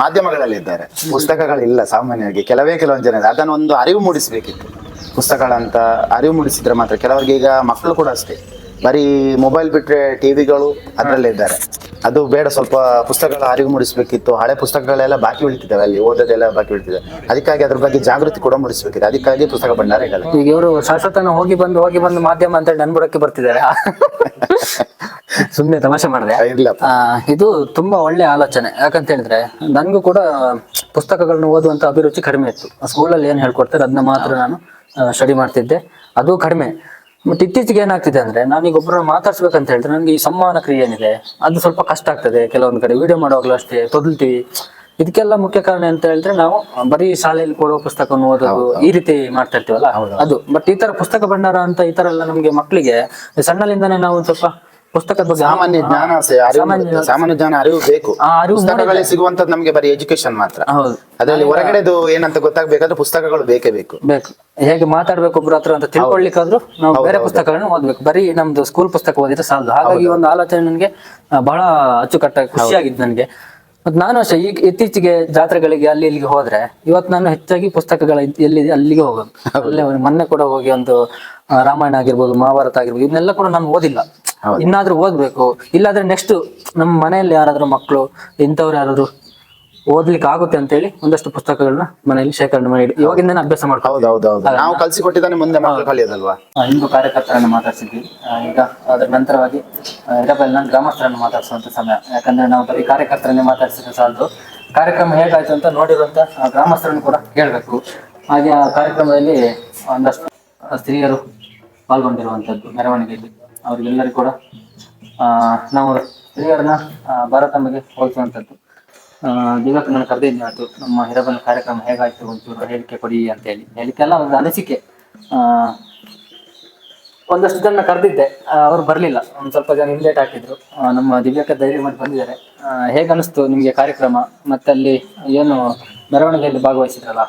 ಮಾಧ್ಯಮಗಳಲ್ಲಿ ಇದ್ದಾರೆ, ಪುಸ್ತಕಗಳಿಲ್ಲ ಸಾಮಾನ್ಯವಾಗಿ. ಕೆಲವೊಂದು ಜನ ಅದನ್ನು ಒಂದು ಅರಿವು ಮೂಡಿಸ್ಬೇಕಿತ್ತು. ಪುಸ್ತಕಗಳಂತ ಅರಿವು ಮೂಡಿಸಿದ್ರೆ ಮಾತ್ರ. ಕೆಲವರಿಗೆ ಈಗ ಮಕ್ಕಳು ಕೂಡ ಅಷ್ಟೇ, ಬರೀ ಮೊಬೈಲ್ ಬಿಟ್ರೆ ಟಿವಿಗಳು ಅದರಲ್ಲೇ ಇದ್ದಾರೆ. ಅದು ಬೇಡ, ಸ್ವಲ್ಪ ಪುಸ್ತಕಗಳ ಅರಿವು ಮೂಡಿಸ್ಬೇಕಿತ್ತು. ಹಳೆ ಪುಸ್ತಕಗಳೆಲ್ಲ ಬಾಕಿ ಉಳಿತಿದ್ದಾವೆ, ಅಲ್ಲಿ ಓದೋದೆಲ್ಲ ಬಾಕಿ ಉಳಿತಿದೆ. ಅದಕ್ಕಾಗಿ ಅದ್ರ ಬಗ್ಗೆ ಜಾಗೃತಿ ಕೂಡ ಮೂಡಿಸ್ಬೇಕಿದೆ. ಅದಕ್ಕಾಗಿ ಪುಸ್ತಕ ಭಂಡಾರ ಇಡಲ್ಲ. ಈಗ ಇವರು ಶಾಶ್ವತನ ಹೋಗಿ ಬಂದು ಮಾಧ್ಯಮ ಅಂತ ನನ್ ಬುಡಕ್ಕೆ ಬರ್ತಿದ್ದಾರೆ. ಸುಮ್ನೆ ತಮಾಷೆ ಮಾಡಿದೆ. ಇಲ್ಲ, ಇದು ತುಂಬಾ ಒಳ್ಳೆ ಆಲೋಚನೆ. ಯಾಕಂತ ಹೇಳಿದ್ರೆ ನನ್ಗೂ ಕೂಡ ಪುಸ್ತಕಗಳನ್ನ ಓದುವಂತ ಅಭಿರುಚಿ ಕಡಿಮೆ ಇತ್ತು. ಸ್ಕೂಲಲ್ಲಿ ಏನ್ ಹೇಳ್ಕೊಡ್ತಾರೆ ಅದನ್ನ ಮಾತ್ರ ನಾನು ಸ್ಟಡಿ ಮಾಡ್ತಿದ್ದೆ, ಅದು ಕಡಿಮೆ. ಮತ್ತೆ ಇತ್ತೀಚೆಗೆ ಏನಾಗ್ತಿದೆ ಅಂದ್ರೆ, ನಾನೀಗ ಒಬ್ಬರನ್ನ ಮಾತಾಡ್ಸ್ಬೇಕಂತ ಹೇಳಿದ್ರೆ ನನಗೆ ಈ ಸಂವಹನ ಕ್ರಿಯೆ ಏನಿದೆ ಅದು ಸ್ವಲ್ಪ ಕಷ್ಟ ಆಗ್ತದೆ. ಕೆಲವೊಂದು ಕಡೆ ವಿಡಿಯೋ ಮಾಡುವಾಗಲೂ ಅಷ್ಟೇ ತೊದಲ್ತೀವಿ. ಇದಕ್ಕೆಲ್ಲ ಮುಖ್ಯ ಕಾರಣ ಅಂತ ಹೇಳಿದ್ರೆ ನಾವು ಬರೀ ಶಾಲೆಯಲ್ಲಿ ಕೊಡುವ ಪುಸ್ತಕವನ್ನು ಓದೋದು ಈ ರೀತಿ ಮಾಡ್ತಾ ಇರ್ತೀವಲ್ಲ, ಅದು. ಬಟ್ ಈ ತರ ಪುಸ್ತಕ ಭಂಡಾರ ಅಂತ ಈ ತರ ಎಲ್ಲ ನಮ್ಗೆ ಮಕ್ಕಳಿಗೆ ಸಣ್ಣಲಿಂದಾನೇ ನಾವು ಸ್ವಲ್ಪ ಪುಸ್ತಕದ ಬಗ್ಗೆ ಸಾಮಾನ್ಯ ಜ್ಞಾನ ಅರಿವು ಬೇಕು. ಪುಸ್ತಕಗಳಲ್ಲಿ ಸಿಗುವಂತದ್ದು ನಮ್ಗೆ ಬರೀ ಎಜುಕೇಶನ್ ಮಾತ್ರ. ಹೌದು, ಅದರಲ್ಲಿ ಹೊರಗಡೆದು ಏನಂತ ಗೊತ್ತಾಗ್ಬೇಕಾದ್ರೆ ಪುಸ್ತಕಗಳು ಬೇಕೇ ಬೇಕು. ಹೇಗೆ ಮಾತಾಡ್ಬೇಕು ಒಬ್ರ ಹತ್ರ ಅಂತ ತಿಳ್ಕೊಳ್ಳಿಕ್ಕಾದ್ರೂ ನಾವು ಬೇರೆ ಪುಸ್ತಕಗಳನ್ನ ಓದ್ಬೇಕು. ಬರೀ ನಮ್ದು ಸ್ಕೂಲ್ ಪುಸ್ತಕ ಓದಿದ್ರೆ ಸಾಲದು. ಹಾಗಾಗಿ ಒಂದು ಆಲೋಚನೆ ನನ್ಗೆ ಬಹಳ ಅಚ್ಚುಕಟ್ಟಾಗಿ ಖುಷಿಯಾಗಿದ್ದು ನನಗೆ. ಮತ್ ನಾನು ಅಷ್ಟೇ ಈಗ ಇತ್ತೀಚೆಗೆ ಜಾತ್ರೆಗಳಿಗೆ ಅಲ್ಲಿ ಇಲ್ಲಿಗೆ ಹೋದ್ರೆ ಇವತ್ತು ನಾನು ಹೆಚ್ಚಾಗಿ ಪುಸ್ತಕಗಳ ಎಲ್ಲಿದೆ ಅಲ್ಲಿಗೆ ಹೋಗೋದು. ಅಲ್ಲೇ ಮೊನ್ನೆ ಕೂಡ ಹೋಗಿ ಒಂದು ರಾಮಾಯಣ ಆಗಿರ್ಬೋದು, ಮಹಾಭಾರತ ಆಗಿರ್ಬೋದು, ಇದನ್ನೆಲ್ಲ ಕೂಡ ನಾನು ಓದಿಲ್ಲ. ಇನ್ನಾದ್ರೂ ಓದ್ಬೇಕು. ಇಲ್ಲಾಂದ್ರೆ ನೆಕ್ಸ್ಟ್ ನಮ್ಮ ಮನೆಯಲ್ಲಿ ಯಾರಾದ್ರೂ ಮಕ್ಕಳು ಇಂಥವ್ರು ಯಾರಾದ್ರು ಓದ್ಲಿಕ್ಕೆ ಆಗುತ್ತೆ ಅಂತ ಹೇಳಿ ಒಂದಷ್ಟು ಪುಸ್ತಕಗಳನ್ನ ಮನೆಯಲ್ಲಿ ಶೇಖರಣೆ ಮಾಡಿ ಇವಾಗಿಂದ ಅಭ್ಯಾಸ ಮಾಡ್ಕೊಂಡು ನಾವು ಕಲಿಸಿಕೊಟ್ಟಿದ್ದಾನೆ ಮುಂದೆ ಮಕ್ಕಳು ಕಲಿಯೋದಲ್ವಾ. ಹಿಂದೂ ಕಾರ್ಯಕರ್ತರನ್ನು ಮಾತಾಡ್ಸಿದ್ವಿ. ಈಗ ಅದರ ನಂತರವಾಗಿ ಇರಬೆಲ್ನ ಗ್ರಾಮಸ್ಥರನ್ನು ಮಾತಾಡ್ಸುವಂತ ಸಮಯ. ಯಾಕಂದ್ರೆ ನಾವು ಬರೀ ಕಾರ್ಯಕರ್ತರನ್ನೇ ಮಾತಾಡ್ಸಿದ್ರೆ ಸಾಲದು, ಕಾರ್ಯಕ್ರಮ ಹೇಗಾಯ್ತು ಅಂತ ನೋಡಿರುವಂತ ಗ್ರಾಮಸ್ಥರನ್ನು ಕೂಡ ಹೇಳ್ಬೇಕು. ಹಾಗೆ ಆ ಕಾರ್ಯಕ್ರಮದಲ್ಲಿ ಒಂದಷ್ಟು ಸ್ತ್ರೀಯರು ಪಾಲ್ಗೊಂಡಿರುವಂತದ್ದು ಮೆರವಣಿಗೆಯಲ್ಲಿ. ಅವ್ರಿಗೆಲ್ಲರಿಗೂ ಕೂಡ ನಾವು ಸ್ತ್ರೀಯರನ್ನ ಭಾರತಮ್ಮಗೆ ಹೋಲಿಸುವಂಥದ್ದು. ದಿವಸ ನಾನು ಕರೆದಿದ್ದೆ, ಆಯ್ತು ನಮ್ಮ ಹಿರಬೆಲ್ ಕಾರ್ಯಕ್ರಮ ಹೇಗಾಯ್ತು ಒಂಚೂರು ಹೇಳಿಕೆ ಕೊಡಿ ಅಂತ ಹೇಳಿ. ಹೇಳಿಕೆಲ್ಲ ಒಂದು ಅನಿಸಿಕೆ. ಒಂದಷ್ಟು ಜನ ಕರೆದಿದ್ದೆ, ಅವ್ರು ಬರ್ಲಿಲ್ಲ. ಒಂದ್ ಸ್ವಲ್ಪ ಜನ ಇನ್ವೈಟ್ ಹಾಕಿದ್ರು. ನಮ್ಮ ದಿವ್ಯಕ್ಕೆ ಧೈರ್ಯ ಮಾಡಿ ಬಂದಿದ್ದಾರೆ. ಹೇಗ ಅನಿಸ್ತು ನಿಮ್ಗೆ ಕಾರ್ಯಕ್ರಮ? ಮತ್ತೆ ಅಲ್ಲಿ ಏನು ಮೆರವಣಿಗೆಯಲ್ಲಿ ಭಾಗವಹಿಸಿದ್ರಲ್ಲ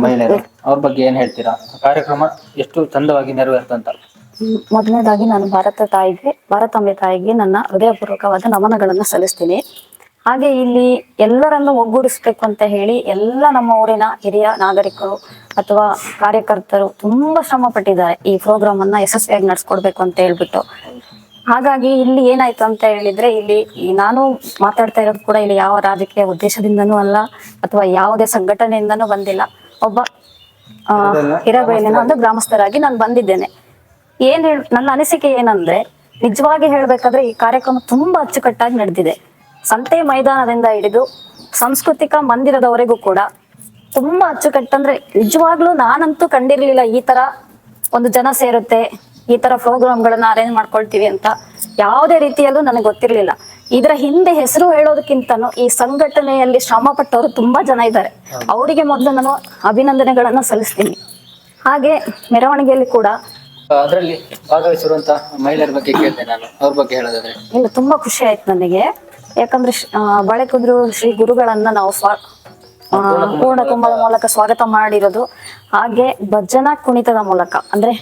ಮಹಿಳೆಯರು, ಅವ್ರ ಬಗ್ಗೆ ಏನ್ ಹೇಳ್ತೀರಾ? ಕಾರ್ಯಕ್ರಮ ಎಷ್ಟು ಚಂದವಾಗಿ ನೆರವೇರ್ತಂತ. ಮೊದಲನೇದಾಗಿ ನಾನು ಭಾರತಾಂಬೆ ತಾಯಿಗೆ ನನ್ನ ಹೃದಯಪೂರ್ವಕವಾದ ನಮನಗಳನ್ನು ಸಲ್ಲಿಸ್ತೀನಿ. ಹಾಗೆ ಇಲ್ಲಿ ಎಲ್ಲರನ್ನು ಒಗ್ಗೂಡಿಸ್ಬೇಕು ಅಂತ ಹೇಳಿ ಎಲ್ಲ ನಮ್ಮ ಊರಿನ ಹಿರಿಯ ನಾಗರಿಕರು ಅಥವಾ ಕಾರ್ಯಕರ್ತರು ತುಂಬಾ ಶ್ರಮ ಪಟ್ಟಿದ್ದಾರೆ ಈ ಪ್ರೋಗ್ರಾಮ್ ಅನ್ನ ಯಶಸ್ವಿಯಾಗಿ ನಡ್ಸ್ಕೊಡ್ಬೇಕು ಅಂತ ಹೇಳ್ಬಿಟ್ಟು. ಹಾಗಾಗಿ ಇಲ್ಲಿ ಏನಾಯ್ತು ಅಂತ ಹೇಳಿದ್ರೆ, ಇಲ್ಲಿ ನಾನು ಮಾತಾಡ್ತಾ ಇರೋದು ಕೂಡ ಇಲ್ಲಿ ಯಾವ ರಾಜಕೀಯ ಉದ್ದೇಶದಿಂದನೂ ಅಲ್ಲ ಅಥವಾ ಯಾವುದೇ ಸಂಘಟನೆಯಿಂದನೂ ಬಂದಿಲ್ಲ. ಒಬ್ಬ ಹಿರೇಬೆಲ್ಲಿನ ಒಂದು ಗ್ರಾಮಸ್ಥರಾಗಿ ನಾನು ಬಂದಿದ್ದೇನೆ. ನನ್ನ ಅನಿಸಿಕೆ ಏನಂದ್ರೆ, ನಿಜವಾಗಿ ಹೇಳ್ಬೇಕಾದ್ರೆ ಈ ಕಾರ್ಯಕ್ರಮ ತುಂಬಾ ಅಚ್ಚುಕಟ್ಟಾಗಿ ನಡೆದಿದೆ. ಸಂತೆ ಮೈದಾನದಿಂದ ಹಿಡಿದು ಸಾಂಸ್ಕೃತಿಕ ಮಂದಿರದವರೆಗೂ ಕೂಡ ತುಂಬಾ ಅಚ್ಚುಕಟ್ಟಂದ್ರೆ ನಿಜವಾಗ್ಲೂ ನಾನಂತೂ ಕಂಡಿರ್ಲಿಲ್ಲ ಈ ತರ ಒಂದು ಜನ ಸೇರುತ್ತೆ, ಈ ತರ ಪ್ರೋಗ್ರಾಮ್ಗಳನ್ನ ಅರೇಂಜ್ ಮಾಡ್ಕೊಳ್ತೀವಿ ಅಂತ ಯಾವುದೇ ರೀತಿಯಲ್ಲೂ ನನಗೆ ಗೊತ್ತಿರ್ಲಿಲ್ಲ. ಇದರ ಹಿಂದೆ ಹೆಸರು ಹೇಳೋದಕ್ಕಿಂತನೂ ಈ ಸಂಘಟನೆಯಲ್ಲಿ ಶ್ರಮ ಪಟ್ಟವರು ತುಂಬಾ ಜನ ಇದ್ದಾರೆ. ಅವರಿಗೆ ಮೊದಲು ನಾನು ಅಭಿನಂದನೆಗಳನ್ನ ಸಲ್ಲಿಸ್ತೀನಿ. ಹಾಗೆ ಮೆರವಣಿಗೆಯಲ್ಲಿ ಕೂಡ ಅದರಲ್ಲಿ ಭಾಗವಹಿಸಿರುವಂತ ಮಹಿಳೆಯರ ಬಗ್ಗೆ ಕೇಳಿದೆ ನಾನು, ಅವ್ರ ಬಗ್ಗೆ ಹೇಳೋದಾದ್ರೆ. ಇಲ್ಲ, ತುಂಬಾ ಖುಷಿ ಆಯ್ತು ನನಗೆ. ಯಾಕಂದ್ರೆ ಬಾಳೆಕುದ್ರು ಶ್ರೀ ಗುರುಗಳನ್ನ ನಾವು ಪೂರ್ಣ ಕುಂಭದ ಮೂಲಕ ಸ್ವಾಗತ ಮಾಡಿರೋದು. ಹಾಗೆ ಭಜನಾ ಕುಣಿತದ ಮೂಲಕ ಅಂದ್ರೆ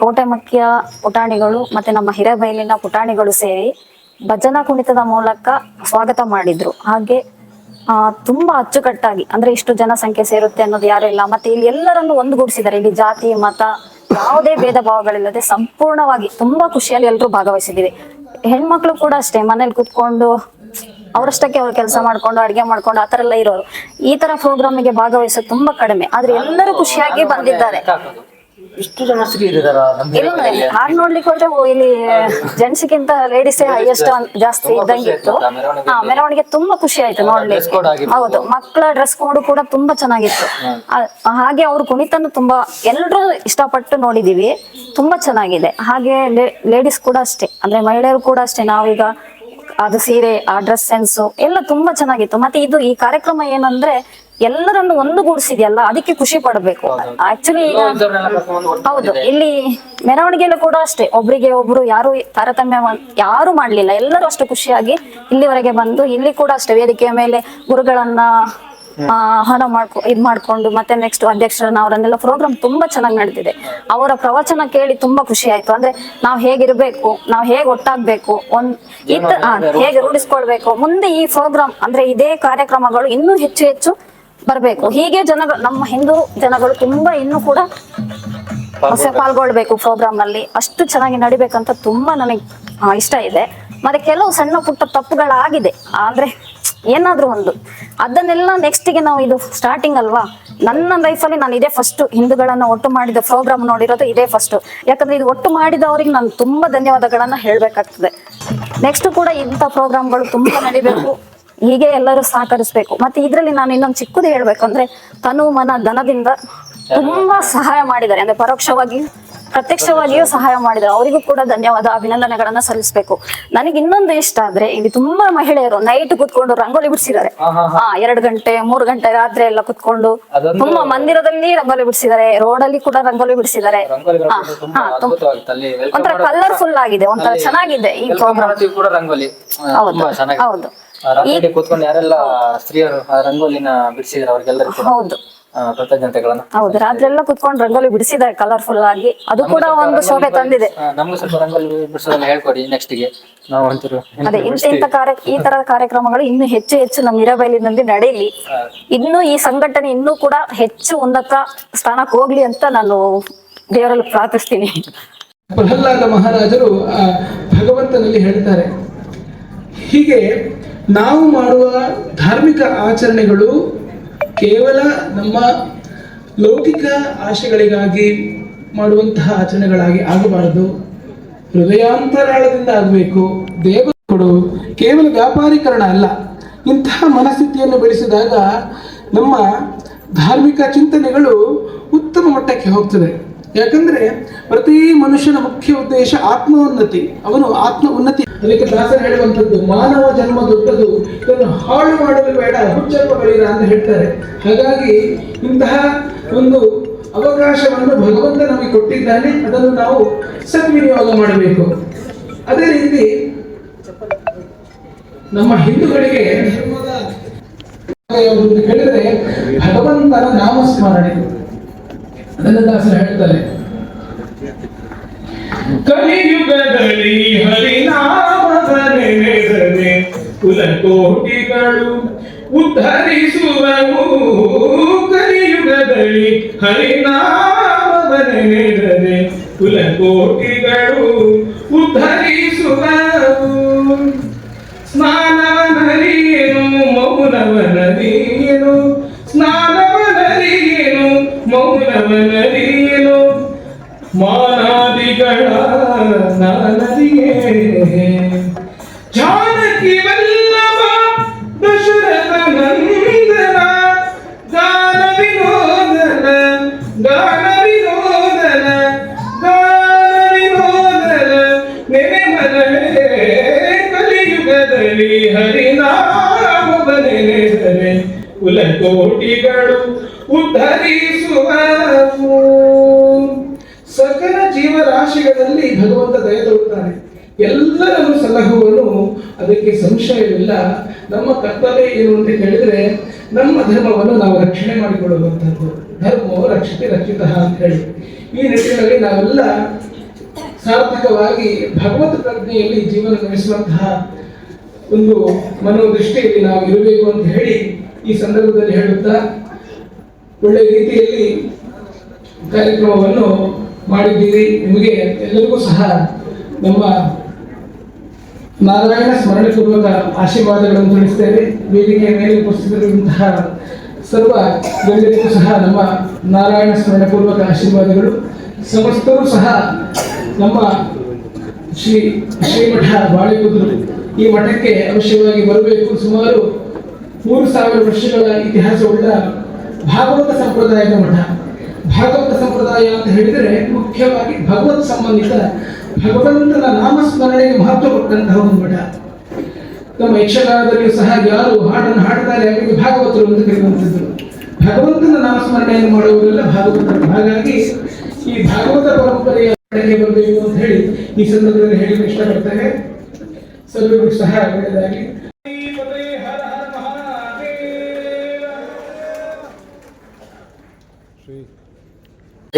ಕೋಟೆಮಕ್ಕಿಯ ಪುಟಾಣಿಗಳು ಮತ್ತೆ ನಮ್ಮ ಹಿರೇಬೈಲಿನ ಪುಟಾಣಿಗಳು ಸೇರಿ ಭಜನಾ ಕುಣಿತದ ಮೂಲಕ ಸ್ವಾಗತ ಮಾಡಿದ್ರು. ಹಾಗೆ ತುಂಬಾ ಅಚ್ಚುಕಟ್ಟಾಗಿ, ಅಂದ್ರೆ ಇಷ್ಟು ಜನಸಂಖ್ಯೆ ಸೇರುತ್ತೆ ಅನ್ನೋದು ಯಾರು ಇಲ್ಲ. ಮತ್ತೆ ಇಲ್ಲಿ ಎಲ್ಲರನ್ನು ಒಂದುಗೂಡಿಸಿದ್ದಾರೆ. ಇಲ್ಲಿ ಜಾತಿ ಮತ ಯಾವುದೇ ಭೇದ ಭಾವಗಳಿಲ್ಲದೆ ಸಂಪೂರ್ಣವಾಗಿ ತುಂಬಾ ಖುಷಿಯಲ್ಲಿ ಎಲ್ಲರೂ ಭಾಗವಹಿಸಿದ್ದೀವಿ. ಹೆಣ್ಮಕ್ಳು ಕೂಡ ಅಷ್ಟೇ, ಮನೇಲಿ ಕುತ್ಕೊಂಡು ಅವರಷ್ಟಕ್ಕೆ ಅವ್ರು ಕೆಲಸ ಮಾಡ್ಕೊಂಡು ಅಡ್ಗೆ ಮಾಡ್ಕೊಂಡು ಆತರ ಎಲ್ಲ ಇರೋರು. ಈ ತರ ಪ್ರೋಗ್ರಾಮಿಗೆ ಭಾಗವಹಿಸೋದು ತುಂಬಾ ಕಡಿಮೆ. ಆದ್ರೆ ಎಲ್ಲರೂ ಖುಷಿಯಾಗಿ ಬಂದಿದ್ದಾರೆ. ಇಷ್ಟು ಜನ ಹಾಗೆ ನೋಡ್ಲಿಕ್ಕೆ ಹೋದ್ರೆ ಇಲ್ಲಿ ಜೆಂಟ್ಸ್ಗಿಂತ ಲೇಡೀಸೇ ಹೈಯೆಸ್ಟ್ ಜಾಸ್ತಿ ಇದ್ದಂಗೆ ಇತ್ತು. ಮೆರವಣಿಗೆ ತುಂಬಾ ಖುಷಿ ಆಯ್ತು ನೋಡ್ಲಿಕ್ಕೆ. ಹೌದು, ಮಕ್ಕಳ ಡ್ರೆಸ್ ಕೋಡ್ ಕೂಡ ತುಂಬಾ ಚೆನ್ನಾಗಿತ್ತು. ಹಾಗೆ ಅವ್ರು ಕುಣಿತನು ತುಂಬಾ ಎಲ್ರು ಇಷ್ಟಪಟ್ಟು ನೋಡಿದೀವಿ, ತುಂಬಾ ಚೆನ್ನಾಗಿದೆ. ಹಾಗೆ ಲೇಡೀಸ್ ಕೂಡ ಅಷ್ಟೇ, ಅಂದ್ರೆ ಮಹಿಳೆಯರು ಕೂಡ ಅಷ್ಟೇ. ನಾವೀಗ ಅದು ಸೀರೆ, ಆ ಡ್ರೆಸ್ ಸೆನ್ಸು ಎಲ್ಲ ತುಂಬಾ ಚೆನ್ನಾಗಿತ್ತು. ಮತ್ತೆ ಈ ಕಾರ್ಯಕ್ರಮ ಏನಂದ್ರೆ ಎಲ್ಲರನ್ನು ಒಂದುಗೂಡಿಸಿದೆಯಲ್ಲ, ಅದಕ್ಕೆ ಖುಷಿ ಪಡ್ಬೇಕು. ಆಕ್ಚುಲಿ ಹೌದು, ಇಲ್ಲಿ ಮೆರವಣಿಗೆಯಲ್ಲೂ ಕೂಡ ಅಷ್ಟೇ, ಒಬ್ರಿಗೆ ಒಬ್ರು ಯಾರು ತಾರತಮ್ಯ ಯಾರು ಮಾಡ್ಲಿಲ್ಲ. ಎಲ್ಲರೂ ಅಷ್ಟು ಖುಷಿಯಾಗಿ ಇಲ್ಲಿವರೆಗೆ ಬಂದು, ಇಲ್ಲಿ ಕೂಡ ಅಷ್ಟೇ ವೇದಿಕೆಯ ಮೇಲೆ ಗುರುಗಳನ್ನ ಆಹಾರ ಮಾಡ್ಕೊಂಡು ಮತ್ತೆ ನೆಕ್ಸ್ಟ್ ಅಧ್ಯಕ್ಷರನ್ನ ಅವರನ್ನೆಲ್ಲ ಪ್ರೋಗ್ರಾಮ್ ತುಂಬಾ ಚೆನ್ನಾಗಿ ನಡೆದಿದೆ. ಅವರ ಪ್ರವಚನ ಕೇಳಿ ತುಂಬಾ ಖುಷಿ ಆಯ್ತು. ಅಂದ್ರೆ ನಾವ್ ಹೇಗಿರ್ಬೇಕು, ನಾವ್ ಹೇಗ್ ಒಟ್ಟಾಗ್ಬೇಕು, ಹೇಗೆ ರೂಢಿಸ್ಕೊಳ್ಬೇಕು, ಮುಂದೆ ಈ ಪ್ರೋಗ್ರಾಮ್ ಅಂದ್ರೆ ಇದೇ ಕಾರ್ಯಕ್ರಮಗಳು ಇನ್ನೂ ಹೆಚ್ಚು ಹೆಚ್ಚು ಬರ್ಬೇಕು. ಹೀಗೆ ಜನಗಳು, ನಮ್ಮ ಹಿಂದೂ ಜನಗಳು ತುಂಬಾ ಇನ್ನೂ ಕೂಡ ಪಾಲ್ಗೊಳ್ಬೇಕು ಪ್ರೋಗ್ರಾಮ್ ನಲ್ಲಿ. ಅಷ್ಟು ಚೆನ್ನಾಗಿ ನಡಿಬೇಕಂತ ತುಂಬಾ ನನಗೆ ಇಷ್ಟ ಇದೆ. ಮತ್ತೆ ಕೆಲವು ಸಣ್ಣ ಪುಟ್ಟ ತಪ್ಪುಗಳಾಗಿದೆ, ಆದ್ರೆ ಏನಾದ್ರೂ ಒಂದು ಅದನ್ನೆಲ್ಲ ನೆಕ್ಸ್ಟ್ಗೆ ನಾವು, ಇದು ಸ್ಟಾರ್ಟಿಂಗ್ ಅಲ್ವಾ, ನನ್ನ ಲೈಫಲ್ಲಿ ನಾನು ಇದೇ ಫಸ್ಟ್ ಹಿಂದೂಗಳನ್ನ ಒಟ್ಟು ಮಾಡಿದ ಪ್ರೋಗ್ರಾಮ್ ನೋಡಿರೋದು ಇದೇ ಫಸ್ಟ್. ಯಾಕಂದ್ರೆ ಇದು ಒಟ್ಟು ಮಾಡಿದವರಿಗೆ ನಾನು ತುಂಬಾ ಧನ್ಯವಾದಗಳನ್ನ ಹೇಳ್ಬೇಕಾಗ್ತದೆ. ನೆಕ್ಸ್ಟ್ ಕೂಡ ಇಂಥ ಪ್ರೋಗ್ರಾಮ್ಗಳು ತುಂಬಾ ನಡಿಬೇಕು, ಹೀಗೆ ಎಲ್ಲರೂ ಸಹಕರಿಸ್ಬೇಕು. ಮತ್ತೆ ಇದ್ರಲ್ಲಿ ನಾನು ಇನ್ನೊಂದು ಚಿಕ್ಕದು ಹೇಳ್ಬೇಕು ಅಂದ್ರೆ, ತನು ಮನ ಧನದಿಂದ ತುಂಬಾ ಸಹಾಯ ಮಾಡಿದ್ದಾರೆ. ಅಂದ್ರೆ ಪರೋಕ್ಷವಾಗಿ ಪ್ರತ್ಯಕ್ಷವಾಗಿಯೂ ಸಹಾಯ ಮಾಡಿದ್ದಾರೆ. ಅವರಿಗೂ ಕೂಡ ಧನ್ಯವಾದ, ಅಭಿನಂದನೆಗಳನ್ನ ಸಲ್ಲಿಸಬೇಕು. ನನಗೆ ಇನ್ನೊಂದು ಇಷ್ಟ ಆದ್ರೆ, ಇಲ್ಲಿ ತುಂಬಾ ಮಹಿಳೆಯರು ನೈಟ್ ಕುತ್ಕೊಂಡು ರಂಗೋಲಿ ಬಿಡಿಸಿದ್ದಾರೆ. 2 ಗಂಟೆ 3 ಗಂಟೆ ರಾತ್ರಿ ಎಲ್ಲ ಕುತ್ಕೊಂಡು ತುಂಬಾ ಮಂದಿರದಲ್ಲಿ ರಂಗೋಲಿ ಬಿಡಿಸಿದ್ದಾರೆ, ರೋಡಲ್ಲಿ ಕೂಡ ರಂಗೋಲಿ ಬಿಡಿಸಿದ್ದಾರೆ. ಒಂಥರ ಕಲರ್ಫುಲ್ ಆಗಿದೆ, ಒಂಥರ ಚೆನ್ನಾಗಿದೆ ಈ ಪ್ರೋಗ್ರಾಮ್. ಹೌದು, ಕೂತ್ಕೊಂಡು ಯಾರೆಲ್ಲ ಸ್ತ್ರೀಯರು ರಂಗೋಲಿನ ಬಿಡಿಸಿದ್ರೆ ಅವ್ರಿಗೆಲ್ಲರಿಗೂ ಹೌದು ಕೃತಜ್ಞತೆಗಳನ್ನ. ಹೌದು, ರಾತ್ರಿ ಎಲ್ಲ ಕುತ್ಕೊಂಡು ರಂಗೋಲಿ ಬಿಡಿಸಿದ್ದಾರೆ ಕಲರ್ಫುಲ್ ಆಗಿ. ಅದು ಕೂಡ ಒಂದು ಶೋಭೆ ತಂದಿದೆ. ನಮ್ಗೂ ಸ್ವಲ್ಪ ರಂಗೋಲಿ ಬಿಡಿಸೋದನ್ನ ಹೇಳ್ಕೊಡಿ ನೆಕ್ಸ್ಟ್ ಗೆ. ನಾವು ಒಂಚೂರು ಅದೇ ಈ ತರ ಕಾರ್ಯಕ್ರಮಗಳು ಇನ್ನು ಹೆಚ್ಚು ಹೆಚ್ಚು ನಮ್ಮ ಹಿರೇಬೈಲಿನಲ್ಲಿ ನಡೆಯಲಿ. ಇನ್ನು ಈ ಸಂಘಟನೆ ಇನ್ನೂ ಕೂಡ ಹೆಚ್ಚು ಉನ್ನತ ಸ್ಥಾನಕ್ಕೆ ಹೋಗ್ಲಿ ಅಂತ ನಾನು ದೇವರಲ್ಲಿ ಪ್ರಾರ್ಥಿಸ್ತೀನಿ. ಪ್ರಹ್ಲಾದ ಮಹಾರಾಜರು ಭಗವಂತನಲ್ಲಿ ಹೇಳ್ತಾರೆ, ಹೀಗೆ ನಾವು ಮಾಡುವ ಧಾರ್ಮಿಕ ಆಚರಣೆಗಳು ಕೇವಲ ನಮ್ಮ ಲೌಕಿಕ ಆಶೆಗಳಿಗಾಗಿ ಮಾಡುವಂತಹ ಆಚರಣೆಗಳಾಗಿ ಆಗಬಾರದು, ಹೃದಯಾಂತರಾಳದಿಂದ ಆಗಬೇಕು. ದೇವರು ಕೇವಲ ವ್ಯಾಪಾರೀಕರಣ ಅಲ್ಲ. ಇಂತಹ ಮನಸ್ಥಿತಿಯನ್ನು ಬೆಳೆಸಿದಾಗ ನಮ್ಮ ಧಾರ್ಮಿಕ ಚಿಂತನೆಗಳು ಉತ್ತಮ ಮಟ್ಟಕ್ಕೆ ಹೋಗ್ತದೆ. ಯಾಕಂದ್ರೆ ಪ್ರತಿ ಮನುಷ್ಯನ ಮುಖ್ಯ ಉದ್ದೇಶ ಆತ್ಮೋನ್ನತಿ, ಅವನು ಆತ್ಮ ಉನ್ನತಿ. ಅದಕ್ಕೆ ದಾಸರು ಹೇಳುವಂಥದ್ದು, ಮಾನವ ಜನ್ಮ ದೊಡ್ಡದು, ಇದನ್ನು ಹಾಳು ಮಾಡಲು ಬೇಡ, ಹುಚ್ಚಪ್ಪ ಬೆಳೀರ ಅಂತ ಹೇಳ್ತಾರೆ. ಹಾಗಾಗಿ ಇಂತಹ ಒಂದು ಅವಕಾಶವನ್ನು ಭಗವಂತ ನಮಗೆ ಕೊಟ್ಟಿದ್ದಾನೆ, ಅದನ್ನು ನಾವು ಸದ್ವಿನಿಯೋಗ ಮಾಡಬೇಕು. ಅದೇ ರೀತಿ ನಮ್ಮ ಹಿಂದೂಗಳಿಗೆ ಹೇಳಿದ್ರೆ ಭಗವಂತನ ನಾಮಸ್ಮರಣೆ, ಅದನ್ನು ದಾಸರು ಹೇಳ್ತಾರೆ, ಕಲಿಯುಗದಲ್ಲಿ ಹರಿನಾಮದ ನೆನೆದರೆ ಕುಲಕೋಟಿಗಳು ಉದ್ಧರಿಸುವವು. ಕಲಿಯುಗದಲ್ಲಿ ಹರಿನಾಮದ ನೆನೆದರೆ ಕುಲಕೋಟಿಗಳು ಉದ್ಧರಿಸುವವು. ಸ್ನಾನವನರಿಯೇನು ಮೌನವನರಿಯೇನು, ಸ್ನಾನವನರಿಯೇನು ಮೌನವನರಿಯೇನು, ಮಾನಾದಿಗಳ ನಾನರಿಯೇ. ಜಾನಕಿ ವಲ್ಲಭ ದಶರಥ ನಂದನ ಗಾನ ವಿನೋದನ, ಗಾನ ವಿನೋದನ, ಗಾನ ವಿನೋದನ ನೆನೆಮರೇ. ಕಲಿಯುಗದಲ್ಲಿ ಹರಿನಾಮವ ನೆನೆದರೆ ಕುಲಕೋಟಿಗಳು ಉದ್ಧರಿಸುವವು. ಸಕಲ ಜೀವರಾಶಿಗಳಲ್ಲಿ ಭಗವಂತ ದಯ ತೋರುತ್ತಾನೆ, ಎಲ್ಲರನ್ನು ಸಲಹುವನು, ಅದಕ್ಕೆ ಸಂಶಯವಿಲ್ಲ. ನಮ್ಮ ಕರ್ತವ್ಯ ಏನು ಅಂತ ಹೇಳಿದ್ರೆ, ನಮ್ಮ ಧರ್ಮವನ್ನು ನಾವು ರಕ್ಷಣೆ ಮಾಡಿಕೊಳ್ಳುವಂಥದ್ದು. ಧರ್ಮೋ ರಕ್ಷತೆ ರಕ್ಷಿತ ಅಂತ ಹೇಳಿ ಈ ನಿಟ್ಟಿನಲ್ಲಿ ನಾವೆಲ್ಲ ಸಾರ್ಥಕವಾಗಿ ಭಗವತ್ ಪ್ರಜ್ಞೆಯಲ್ಲಿ ಜೀವನ ನಡೆಸುವಂತಹ ಒಂದು ಮನೋದೃಷ್ಟಿಯಲ್ಲಿ ನಾವು ಇರಬೇಕು ಅಂತ ಹೇಳಿ ಈ ಸಂದರ್ಭದಲ್ಲಿ ಹೇಳುತ್ತಾ, ಒಳ್ಳೆಯ ರೀತಿಯಲ್ಲಿ ಕಾರ್ಯಕ್ರಮವನ್ನು ಮಾಡಿದ್ದೀರಿ. ನಿಮಗೆ ಎಲ್ಲರಿಗೂ ಸಹ ನಮ್ಮ ನಾರಾಯಣ ಸ್ಮರಣೆ ಪೂರ್ವಕ ಆಶೀರ್ವಾದಗಳನ್ನು ತಿಳಿಸ್ತೇವೆ. ವೇದಿಕೆಯ ಮೇಲೆ ಉಪಸ್ಥಿತರಿರುವಂತಹ ಸರ್ವ ಗಣ್ಯರಿಗೂ ಸಹ ನಮ್ಮ ನಾರಾಯಣ ಸ್ಮರಣೆ ಪೂರ್ವಕ ಆಶೀರ್ವಾದಗಳು. ಸಮಸ್ತರು ಸಹ ನಮ್ಮ ಶ್ರೀಮಠ ಬಾಳೆಕುದ್ರು ಈ ಮಠಕ್ಕೆ ಅವಶ್ಯವಾಗಿ ಬರಬೇಕು. ಸುಮಾರು 3000 ವರ್ಷಗಳ ಇತಿಹಾಸವುಳ್ಳ ಭಾಗವತ ಸಂಪ್ರದಾಯದ ಮಠ. ಭಾಗವತ ಸಂಪ್ರದಾಯ ಅಂತ ಹೇಳಿದರೆ ಮುಖ್ಯವಾಗಿ ಭಗವತ್ ಸಂಬಂಧಿತ, ಭಗವಂತನ ನಾಮಸ್ಮರಣೆಗೆ ಮಹತ್ವ ಕೊಟ್ಟಂತಹ ಒಂದು ಮಠ. ನಮ್ಮ ಯಕ್ಷಗಾನದಲ್ಲಿಯೂ ಸಹ ಯಾರು ಹಾಡನ್ನು ಹಾಡ್ತಾರೆ ಅವರಿಗೆ ಭಾಗವತರು ಎಂದು ಕರೆಯುವಂಥದ್ದು. ಭಗವಂತನ ನಾಮಸ್ಮರಣೆಯನ್ನು ಮಾಡುವವರೆಲ್ಲ ಭಾಗವತರು. ಹಾಗಾಗಿ ಈ ಭಾಗವತ ಪರಂಪರೆಯ ಕಡೆಗೆ ಬರಬೇಕು ಅಂತ ಹೇಳಿ ಈ ಸಂದರ್ಭದಲ್ಲಿ ಹೇಳಿ ಇಷ್ಟಪಡ್ತೇವೆ. ಸರ್ವರಿಗೂ ಸಹ ಒಳ್ಳೆಯದಾಗಿ.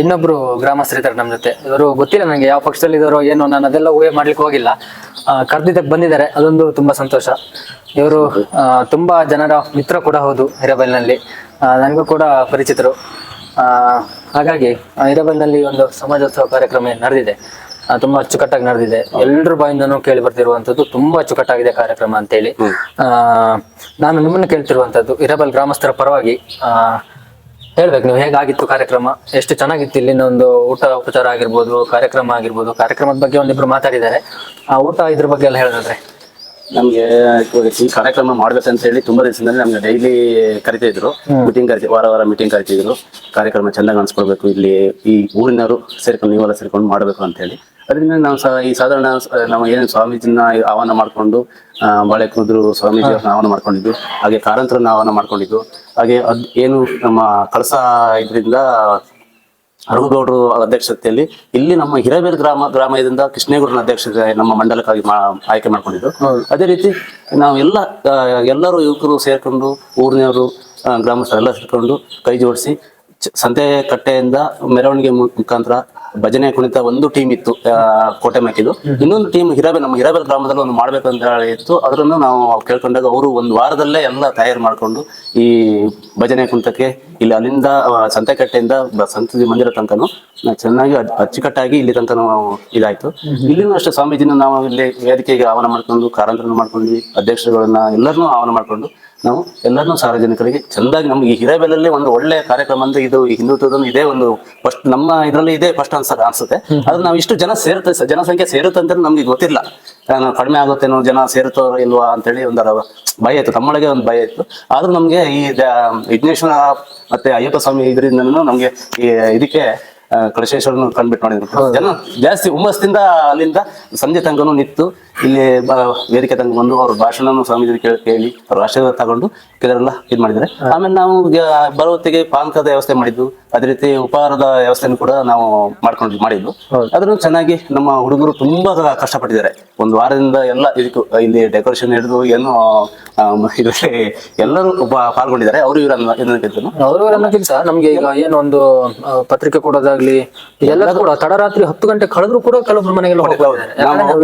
ಇನ್ನೊಬ್ರು ಗ್ರಾಮಸ್ಥರಿದ್ದಾರೆ ನಮ್ಮ ಜೊತೆ. ಇವರು ಗೊತ್ತಿಲ್ಲ ನನಗೆ ಯಾವ ಪಕ್ಷದಲ್ಲಿ ಇದಾರೋ ಏನೋ, ನಾನು ಅದೆಲ್ಲ ಊಹೆ ಮಾಡ್ಲಿಕ್ಕೆ ಹೋಗಿಲ್ಲ. ಕರ್ದಿದ್ದಕ್ಕೆ ಬಂದಿದ್ದಾರೆ, ಅದೊಂದು ತುಂಬಾ ಸಂತೋಷ. ಇವರು ತುಂಬಾ ಜನರ ಮಿತ್ರ ಕೂಡ ಹೌದು ಹಿರೇಬೈಲ್ನಲ್ಲಿ, ನನಗೂ ಕೂಡ ಪರಿಚಿತರು. ಹಾಗಾಗಿ ಹಿರೇಬೈಲ್ನಲ್ಲಿ ಒಂದು ಸಮಾಜೋತ್ಸವ ಕಾರ್ಯಕ್ರಮ ನಡೆದಿದೆ, ತುಂಬಾ ಅಚ್ಚುಕಟ್ಟಾಗಿ ನಡೆದಿದೆ. ಎಲ್ಲರ ಬಾಯಿಂದನೂ ಕೇಳಿ ಬರ್ತಿರುವಂತದ್ದು ತುಂಬಾ ಅಚ್ಚುಕಟ್ಟಾಗಿದೆ ಕಾರ್ಯಕ್ರಮ ಅಂತೇಳಿ. ನಾನು ನಿಮ್ಮನ್ನು ಕೇಳ್ತಿರುವಂತದ್ದು ಹಿರೇಬೈಲ್ ಗ್ರಾಮಸ್ಥರ ಪರವಾಗಿ ಹೇಳ್ಬೇಕು, ನೀವು ಹೇಗಾಗಿತ್ತು ಕಾರ್ಯಕ್ರಮ, ಎಷ್ಟು ಚೆನ್ನಾಗಿತ್ತು, ಇಲ್ಲಿನ ಒಂದು ಊಟ ಉಪಚಾರ ಆಗಿರ್ಬೋದು, ಕಾರ್ಯಕ್ರಮ ಆಗಿರ್ಬೋದು. ಕಾರ್ಯಕ್ರಮದ ಬಗ್ಗೆ ಒಂದಿಬ್ರು ಮಾತಾಡಿದ್ದಾರೆ, ಆ ಊಟ ಇದ್ರ ಬಗ್ಗೆ ಎಲ್ಲ ಹೇಳಿದ್ರೆ. ನಮ್ಗೆ ಈ ಕಾರ್ಯಕ್ರಮ ಮಾಡ್ಬೇಕಂತ ಹೇಳಿ ತುಂಬಾ ದಿವಸದಿಂದ ನಮ್ಗೆ ಡೈಲಿ ಕರಿತಾ ಇದ್ರು, ಮೀಟಿಂಗ್ ವಾರ ಮೀಟಿಂಗ್ ಕರಿತಿದ್ರು. ಕಾರ್ಯಕ್ರಮ ಚೆನ್ನಾಗಿ ಅನ್ಸ್ಕೊಳ್ಬೇಕು, ಇಲ್ಲಿ ಈ ಊರಿನವರು ಸೇರ್ಕೊಂಡು ನೀವೆಲ್ಲ ಸೇರ್ಕೊಂಡು ಮಾಡಬೇಕು ಅಂತ ಹೇಳಿ. ಅದರಿಂದ ನಾವು ಈ ಸಾಧಾರಣ ನಾವು ಏನು ಸ್ವಾಮೀಜಿನ ಆಹ್ವಾನ ಮಾಡ್ಕೊಂಡು ಬಾಳೆಕುದ್ರು ಸ್ವಾಮೀಜಿ ಅವ್ರನ್ನ ಆಹ್ವಾನ ಮಾಡ್ಕೊಂಡಿದ್ದು, ಹಾಗೆ ಕಾರಂತರನ್ನ ಆಹ್ವಾನ ಮಾಡ್ಕೊಂಡಿದ್ದು, ಹಾಗೆ ಏನು ನಮ್ಮ ಕಳಸ ಇದರಿಂದ ಅರಗುಗೌಡರು ಅಧ್ಯಕ್ಷತೆಯಲ್ಲಿ ಇಲ್ಲಿ ನಮ್ಮ ಹಿರೇಬೇಲ್ ಗ್ರಾಮದಿಂದ ಕೃಷ್ಣೇಗೌಡನ ಅಧ್ಯಕ್ಷತೆ ನಮ್ಮ ಮಂಡಲಕ್ಕಾಗಿ ಆಯ್ಕೆ ಮಾಡ್ಕೊಂಡಿದ್ದು. ಅದೇ ರೀತಿ ನಾವು ಎಲ್ಲರೂ ಯುವಕರು ಸೇರ್ಕೊಂಡು, ಊರಿನವರು ಗ್ರಾಮಸ್ಥರೆಲ್ಲ ಸೇರ್ಕೊಂಡು ಕೈ ಜೋಡಿಸಿ ಸಂತೆ ಕಟ್ಟೆಯಿಂದ ಮೆರವಣಿಗೆ ಮುಖಾಂತರ ಭಜನೆ ಕುಣಿತ ಒಂದು ಟೀಮ್ ಇತ್ತು ಕೋಟೆ ಮೆಕ್ಕಿದ್ದು, ಇನ್ನೊಂದು ಟೀಮ್ ನಮ್ಮ ಹಿರೇಬೇಲ್ ಗ್ರಾಮದಲ್ಲಿ ಒಂದು ಮಾಡ್ಬೇಕಂತ ಇತ್ತು. ಅದನ್ನು ನಾವು ಕೇಳ್ಕೊಂಡಾಗ ಅವರು ಒಂದು ವಾರದಲ್ಲೇ ಎಲ್ಲ ತಯಾರು ಮಾಡ್ಕೊಂಡು ಈ ಭಜನೆ ಕುಣಿತಕ್ಕೆ ಇಲ್ಲಿ ಅಲ್ಲಿಂದ ಸಂತೆಕಟ್ಟೆಯಿಂದ ಸಂತತಿ ಮಂದಿರ ತನಕನು ಚೆನ್ನಾಗಿ ಅಚ್ಚುಕಟ್ಟಾಗಿ ಇಲ್ಲಿ ತನಕ ಇದಾಯ್ತು. ಇಲ್ಲಿನೂ ಅಷ್ಟೇ ಸ್ವಾಮೀಜಿನ ನಾವು ಇಲ್ಲಿ ವೇದಿಕೆಗೆ ಆಹ್ವಾನ ಮಾಡ್ಕೊಂಡು, ಕಾರಂತರನ್ನು ಮಾಡ್ಕೊಂಡು, ಅಧ್ಯಕ್ಷರುಗಳನ್ನ ಎಲ್ಲರನ್ನೂ ಆಹ್ವಾನ ಮಾಡ್ಕೊಂಡು ನಾವು ಎಲ್ಲರನ್ನೂ ಸಾರ್ವಜನಿಕರಿಗೆ ಚೆಂದಾಗಿ ನಮ್ಗೆ ಈ ಹಿರೇಬೇಲಲ್ಲಿ ಒಂದು ಒಳ್ಳೆ ಕಾರ್ಯಕ್ರಮ ಅಂದ್ರೆ ಇದು ಈ ಹಿಂದುತ್ವದ ಇದೇ ಒಂದು ಫಸ್ಟ್ ನಮ್ಮ ಇದರಲ್ಲಿ ಇದೇ ಫಸ್ಟ್ ಅನ್ಸುತ್ತೆ. ಆದ್ರೆ ನಾವು ಇಷ್ಟು ಜನಸಂಖ್ಯೆ ಸೇರುತ್ತೆ ಅಂತ ನಮ್ಗೆ ಗೊತ್ತಿಲ್ಲ, ಕಡಿಮೆ ಆಗುತ್ತೇನೋ, ಜನ ಸೇರುತ್ತೋ ಇಲ್ವಾ ಅಂತೇಳಿ ಒಂದರ ಭಯ ಇತ್ತು, ತಮ್ಮೊಳಗೆ ಒಂದು ಭಯ ಇತ್ತು. ಆದ್ರೂ ನಮ್ಗೆ ಈ ವಿಘ್ನೇಶ್ವರ ಮತ್ತೆ ಅಯ್ಯಪ್ಪ ಸ್ವಾಮಿ ಇದರಿಂದ ನಮ್ಗೆ ಈ ಇದಕ್ಕೆ ಕಳಶೇಶ್ವರನ ಕಂಡ್ಬಿಟ್ಟು ಮಾಡಿದ್ರು. ಜನ ಜಾಸ್ತಿ ಹುಮ್ಮಸ್ಸಿಂದ ಅಲ್ಲಿಂದ ಸಂಜೆ ತನಕನೂ ನಿಂತು ಇಲ್ಲಿ ವೇದಿಕೆ ತನಕ ಬಂದು ಅವ್ರ ಭಾಷಣ ಸ್ವಾಮೀಜಿ ಕೇಳಿ ಅವ್ರ ಆಶೀರ್ವಾದ ತಗೊಂಡು ಕೆಲವರೆಲ್ಲ ಇದು ಮಾಡಿದ್ದಾರೆ. ಆಮೇಲೆ ನಾವು ಬರುವತ್ತಿಗೆ ಪಾನಕದ ವ್ಯವಸ್ಥೆ ಮಾಡಿದ್ದು, ಅದೇ ರೀತಿ ಉಪಹಾರದ ವ್ಯವಸ್ಥೆನೂ ಕೂಡ ನಾವು ಮಾಡಿದ್ದು. ಅದನ್ನು ಚೆನ್ನಾಗಿ ನಮ್ಮ ಹುಡುಗರು ತುಂಬಾ ಕಷ್ಟಪಟ್ಟಿದ್ದಾರೆ. ಒಂದು ವಾರದಿಂದ ಎಲ್ಲ ಇದಕ್ಕೂ ಇಲ್ಲಿ ಡೆಕೋರೇಷನ್ ಹಿಡಿದು ಏನು ಇದರಲ್ಲಿ ಎಲ್ಲರೂ ಪಾಲ್ಗೊಂಡಿದ್ದಾರೆ. ಅವರು ಅನ್ನೋಕ್ಕಿಂತ ನಮ್ಗೆ ಈಗ ಏನೊಂದು ಪತ್ರಿಕೆ ಕೊಡೋದಾಗ್ಲಿ ಎಲ್ಲ ಕೂಡ ತಡರಾತ್ರಿ 10 ಗಂಟೆ ಕಳೆದ್ರು ಕೂಡ ಕೆಲವೊಬ್ರು ಮನೆಗೆಲ್ಲ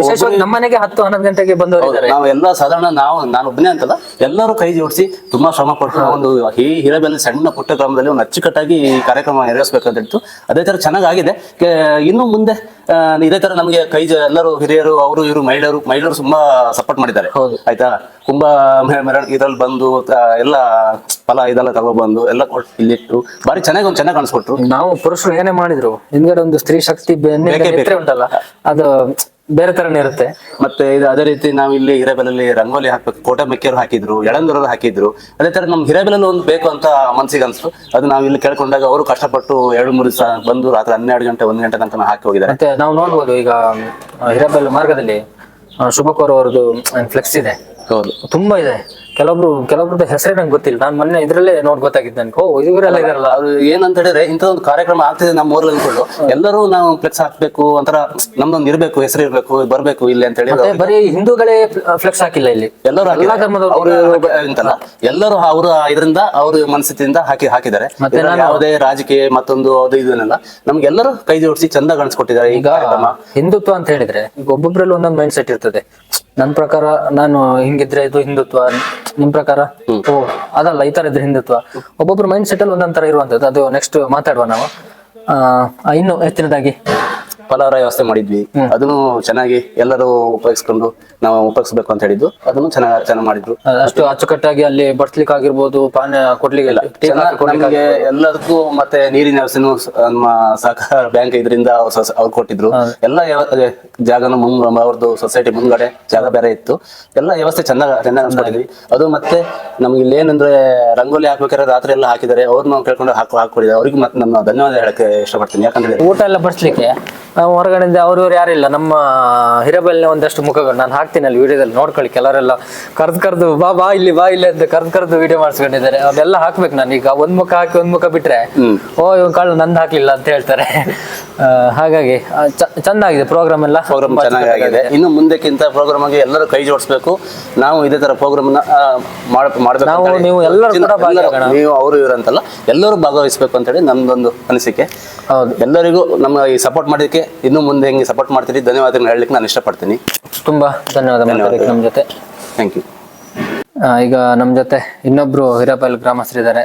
ವಿಶೇಷವಾಗಿ ನಮ್ಮ ಮನೆಗೆ 10-11 ಗಂಟೆಗೆ ಬಂದವರು ನಾವು ಎಲ್ಲ ಸಾಧಾರಣ ನಾನು ಒಬ್ಬನೇ ಅಂತಲ್ಲ, ಎಲ್ಲರೂ ಕೈ ಜೋಡಿಸಿ ತುಂಬಾ ಶ್ರಮ ಪಟ್ಟು ಒಂದು ಈ ಹಿರೇಬೇಲ್ ಸಣ್ಣ ಪುಟ್ಟ ಗ್ರಾಮದಲ್ಲಿ ಒಂದು ಅಚ್ಚುಕಟ್ಟಾಗಿ ಈ ಕಾರ್ಯಕ್ರಮ ನೆರವೇರಿಸಬೇಕಂತ ಇತ್ತು. ಅದೇ ತರ ಚೆನ್ನಾಗಿದೆ. ಇನ್ನು ಮುಂದೆ ಇದೇ ತರ ನಮಗೆ ಎಲ್ಲರೂ ಹಿರಿಯರು, ಅವರು ಇವರು ಮಹಿಳೆಯರು ತುಂಬಾ ಸಪೋರ್ಟ್ ಮಾಡಿದ್ದಾರೆ. ಆಯ್ತಾ, ಕುಂಭ ಇದ್ರಲ್ಲಿ ಬಂದು ಎಲ್ಲ ಫಲ ಇದೆಲ್ಲ ತಗೊಬಂದು ಎಲ್ಲ ಇಲ್ಲಿಟ್ಟು ಬಾರಿ ಚೆನ್ನಾಗಿ ಕಾಣಿಸ್ಕೊಟ್ರು. ನಾವು ಪುರುಷರು ಏನೇ ಮಾಡಿದ್ರು ಹಿಂದ್ಗಡೆ ಒಂದು ಸ್ತ್ರೀ ಶಕ್ತಿ ಉಂಟಲ್ಲ, ಅದು ಬೇರೆ ತರನೇ ಇರುತ್ತೆ. ಮತ್ತೆ ಇದು ಅದೇ ರೀತಿ ನಾವು ಇಲ್ಲಿ ಹಿರೇಬೇಲಲ್ಲಿ ರಂಗೋಲಿ ಹಾಕ್ಬೇಕು, ಕೋಟೆ ಮೆಕ್ಕೆರು ಹಾಕಿದ್ರು, ಎಳಂದೂರಲ್ಲಿ ಹಾಕಿದ್ರು. ಅದೇ ತರ ನಮ್ ಹಿರೇಬೇಲಲ್ಲಿ ಒಂದು ಬೇಕು ಅಂತ ಮನ್ಸಿಗೆ ಅನ್ಸ್ತು. ಅದು ನಾವು ಇಲ್ಲಿ ಕೇಳ್ಕೊಂಡಾಗ ಅವರು ಕಷ್ಟಪಟ್ಟು 2-3 ದಿವಸ ಬಂದು ರಾತ್ರಿ 12 ಗಂಟೆ 1 ಗಂಟೆ ತನಕ ಹಾಕಿ ಹೋಗಿದ್ದಾರೆ. ಮತ್ತೆ ನಾವು ನೋಡ್ಬೋದು ಈಗ ಹಿರೇಬೇಲ್ ಮಾರ್ಗದಲ್ಲಿ ಶುಭಕೋರ್ ಅವರದು ಫ್ಲೆಕ್ಸ್ ಇದೆ, ತುಂಬಾ ಇದೆ. ಕೆಲವೊಬ್ರದ್ದು ಹೆಸರೇ ನಂಗೆ ಗೊತ್ತಿಲ್ಲ. ನಾನು ಮೊನ್ನೆ ಇದ್ರಲ್ಲೇ ಗೊತ್ತಾಗಿದ್ದು ನನ್ಗೆ, ಇವರೆಲ್ಲ ಇದಾರಲ್ಲ. ಅದು ಏನಂತ ಹೇಳಿದ್ರೆ ಇಂಥ ಒಂದು ಕಾರ್ಯಕ್ರಮ ಆಗ್ತಿದೆ ನಮ್ಮ ಊರಲ್ಲಿ ಅಂದ್ಕೊಂಡು ಎಲ್ಲರೂ ನಾವು ಫ್ಲೆಕ್ಸ್ ಹಾಕ್ಬೇಕು, ಒಂಥರ ನಮ್ದೊಂದು ಇರ್ಬೇಕು, ಹೆಸರು ಇರ್ಬೇಕು, ಬರ್ಬೇಕು ಇಲ್ಲಿ ಅಂತ ಹೇಳಿ. ಬರೀ ಹಿಂದೂಗಳೇ ಫ್ಲೆಕ್ಸ್ ಹಾಕಿಲ್ಲ, ಇಲ್ಲಿ ಎಲ್ಲರೂ ಅಂತಲ್ಲ, ಎಲ್ಲರೂ ಅವರ ಇದರಿಂದ ಅವ್ರ ಮನಸ್ಥಿತಿಯಿಂದ ಹಾಕಿದ್ದಾರೆ. ಮತ್ತೆ ಯಾವುದೇ ರಾಜಕೀಯ ಮತ್ತೊಂದು ಅದು ಇದನ್ನೆಲ್ಲ ನಮ್ಗೆಲ್ಲರೂ ಕೈ ಜೋಡಿಸಿ ಚಂದ ಕಾಣಿಸ್ಕೊಟ್ಟಿದ್ದಾರೆ. ಈಗ ಹಿಂದುತ್ವ ಅಂತ ಹೇಳಿದ್ರೆ ಈಗ ಒಬ್ಬೊಬ್ರಲ್ಲಿ ಒಂದೊಂದು ಮೈಂಡ್ ಸೆಟ್ ಇರ್ತದೆ. ನನ್ನ ಪ್ರಕಾರ ನಾನು ಹಿಂಗಿದ್ರೆ ಇದು ಹಿಂದುತ್ವ, ನಿಮ್ ಪ್ರಕಾರ ಅದಲ್ಲ ಈ ತರ ಇದ್ರೆ ಹಿಂದುತ್ವ. ಒಬ್ಬೊಬ್ರು ಮೈಂಡ್ ಸೆಟ್ ಅಲ್ಲಿ ಒಂದೊಂದ್ ತರ ಇರುವಂತದ್ದು. ಅದು ನೆಕ್ಸ್ಟ್ ಮಾತಾಡುವ ನಾವು. ಇನ್ನು ಹೆಚ್ಚಿನದಾಗಿ ಫಲಹಾರ ವ್ಯವಸ್ಥೆ ಮಾಡಿದ್ವಿ, ಅದನ್ನು ಚೆನ್ನಾಗಿ ಎಲ್ಲರೂ ನಾವು ಉಪಯೋಗಿಸ್ಬೇಕು ಅಂತ ಹೇಳಿದ್ದು, ಅದನ್ನು ಚೆನ್ನಾಗಿ ಮಾಡಿದ್ರು. ಅಷ್ಟು ಅಚ್ಚುಕಟ್ಟಾಗಿ ಅಲ್ಲಿ ಬಡ್ಸ್ಲಿಕ್ಕೆ ಆಗಿರ್ಬೋದು, ಪಾನ ಕೊಡ್ಲಿಕ್ಕೆ ನಮಗೆ ಎಲ್ಲದಕ್ಕೂ. ಮತ್ತೆ ನೀರಿನ ವ್ಯವಸ್ಥೆನೂ ನಮ್ಮ ಸಹಕಾರ ಬ್ಯಾಂಕ್ ಇದರಿಂದ ಅವ್ರು ಕೊಟ್ಟಿದ್ರು. ಎಲ್ಲ ಜಾಗನು ಅವ್ರದ್ದು ಸೊಸೈಟಿ ಮುಂದ್ಗಡೆ ಜಾಗ ಬೇರೆ ಇತ್ತು, ಎಲ್ಲ ವ್ಯವಸ್ಥೆ ಚೆನ್ನಾಗಿ ಮಾಡಿದ್ವಿ. ಅದು ಮತ್ತೆ ನಮ್ಗೆ ಇಲ್ಲಿ ಏನಂದ್ರೆ ರಂಗೋಲಿ ಹಾಕ್ಬೇಕಾದ್ರೆ ರಾತ್ರಿ ಎಲ್ಲ ಹಾಕಿದ್ದಾರೆ, ಅವ್ರನ್ನ ಕೇಳ್ಕೊಂಡು ಹಾಕೊಡಿದ್ದಾರೆ. ಅವ್ರಿಗೆ ಮತ್ತೆ ನಮ್ಮ ಧನ್ಯವಾದ ಹೇಳಕ್ಕೆ ಇಷ್ಟಪಡ್ತೀನಿ. ಯಾಕಂದ್ರೆ ಊಟ ಎಲ್ಲ ಬಡ್ಸ್ಲಿಕ್ಕೆ ನಾವು ಹೊರಗಡೆಯಿಂದ ಅವ್ರು ಯಾರಿಲ್ಲ. ನಮ್ಮ ಹಿರೇಬೇಲ್ನ ಒಂದಷ್ಟು ಮುಖಗಳು ನಾನು ಹಾಕ್ತೀನಿ ಅಲ್ಲಿ ವಿಡಿಯೋದಲ್ಲಿ ನೋಡ್ಕೊಳ್ಳಿ. ಕೆಲವರೆಲ್ಲ ಕರ್ದು ಬಾ ಇಲ್ಲಿ ಅಂತ ಕರ್ದು ವಿಡಿಯೋ ಮಾಡಿಸ್ಕೊಂಡಿದ್ದಾರೆ. ಅವ್ರೆಲ್ಲ ಹಾಕ್ಬೇಕು. ನಾನು ಈಗ ಒಂದ್ ಮುಖ ಹಾಕಿ ಒಂದ್ ಮುಖ ಬಿಟ್ರೆ ಇವ್ ಕಾಳು ನಂದು ಹಾಕ್ಲಿಲ್ಲ ಅಂತ ಹೇಳ್ತಾರೆ. ಹಾಗಾಗಿ ಚಂದಾಗಿದೆ ಪ್ರೋಗ್ರಾಮ್ ಎಲ್ಲ. ಪ್ರೋಗ್ರಾಮ್ ಚೆನ್ನಾಗಿದೆ. ಇನ್ನು ಮುಂದಕ್ಕಿಂತ ಪ್ರೋಗ್ರಾಮ್ ಆಗಿ ಎಲ್ಲರೂ ಕೈ ಜೋಡಿಸ್ಬೇಕು. ನಾವು ಇದೇ ತರ ಪ್ರೋಗ್ರಾಮ್ ಮಾಡಬೇಕು. ನೀವು ಎಲ್ಲರೂ ಕೂಡ ಭಾಗಿಯಾಗೋಣ. ನೀವು ಅವರು ಇವರು ಅಂತಲ್ಲ, ಎಲ್ಲರೂ ಭಾಗವಹಿಸಬೇಕು ಅಂತ ಹೇಳಿ ನಮ್ದೊಂದು ಅನಿಸಿಕೆ. ಹೌದು, ಎಲ್ಲರಿಗೂ ನಮ್ಮ ಈ ಸಪೋರ್ಟ್ ಮಾಡೋದಕ್ಕೆ ಇನ್ನು ಮುಂದೆ ಹೆಂಗೆ ಸಪೋರ್ಟ್ ಮಾಡ್ತೀರಿ ಧನ್ಯವಾದಗಳನ್ನ ಹೇಳಲಿಕ್ಕೆ ನಾನು ಇಷ್ಟಪಡ್ತೀನಿ. ತುಂಬಾ ಧನ್ಯವಾದ ನಮ್ಮ ಜೊತೆ. Thank you. ಈಗ ನಮ್ಮ ಜೊತೆ ಇನ್ನೊಬ್ರು ಹಿರೇಬೈಲ್ ಗ್ರಾಮಸ್ಥರಿದ್ದಾರೆ.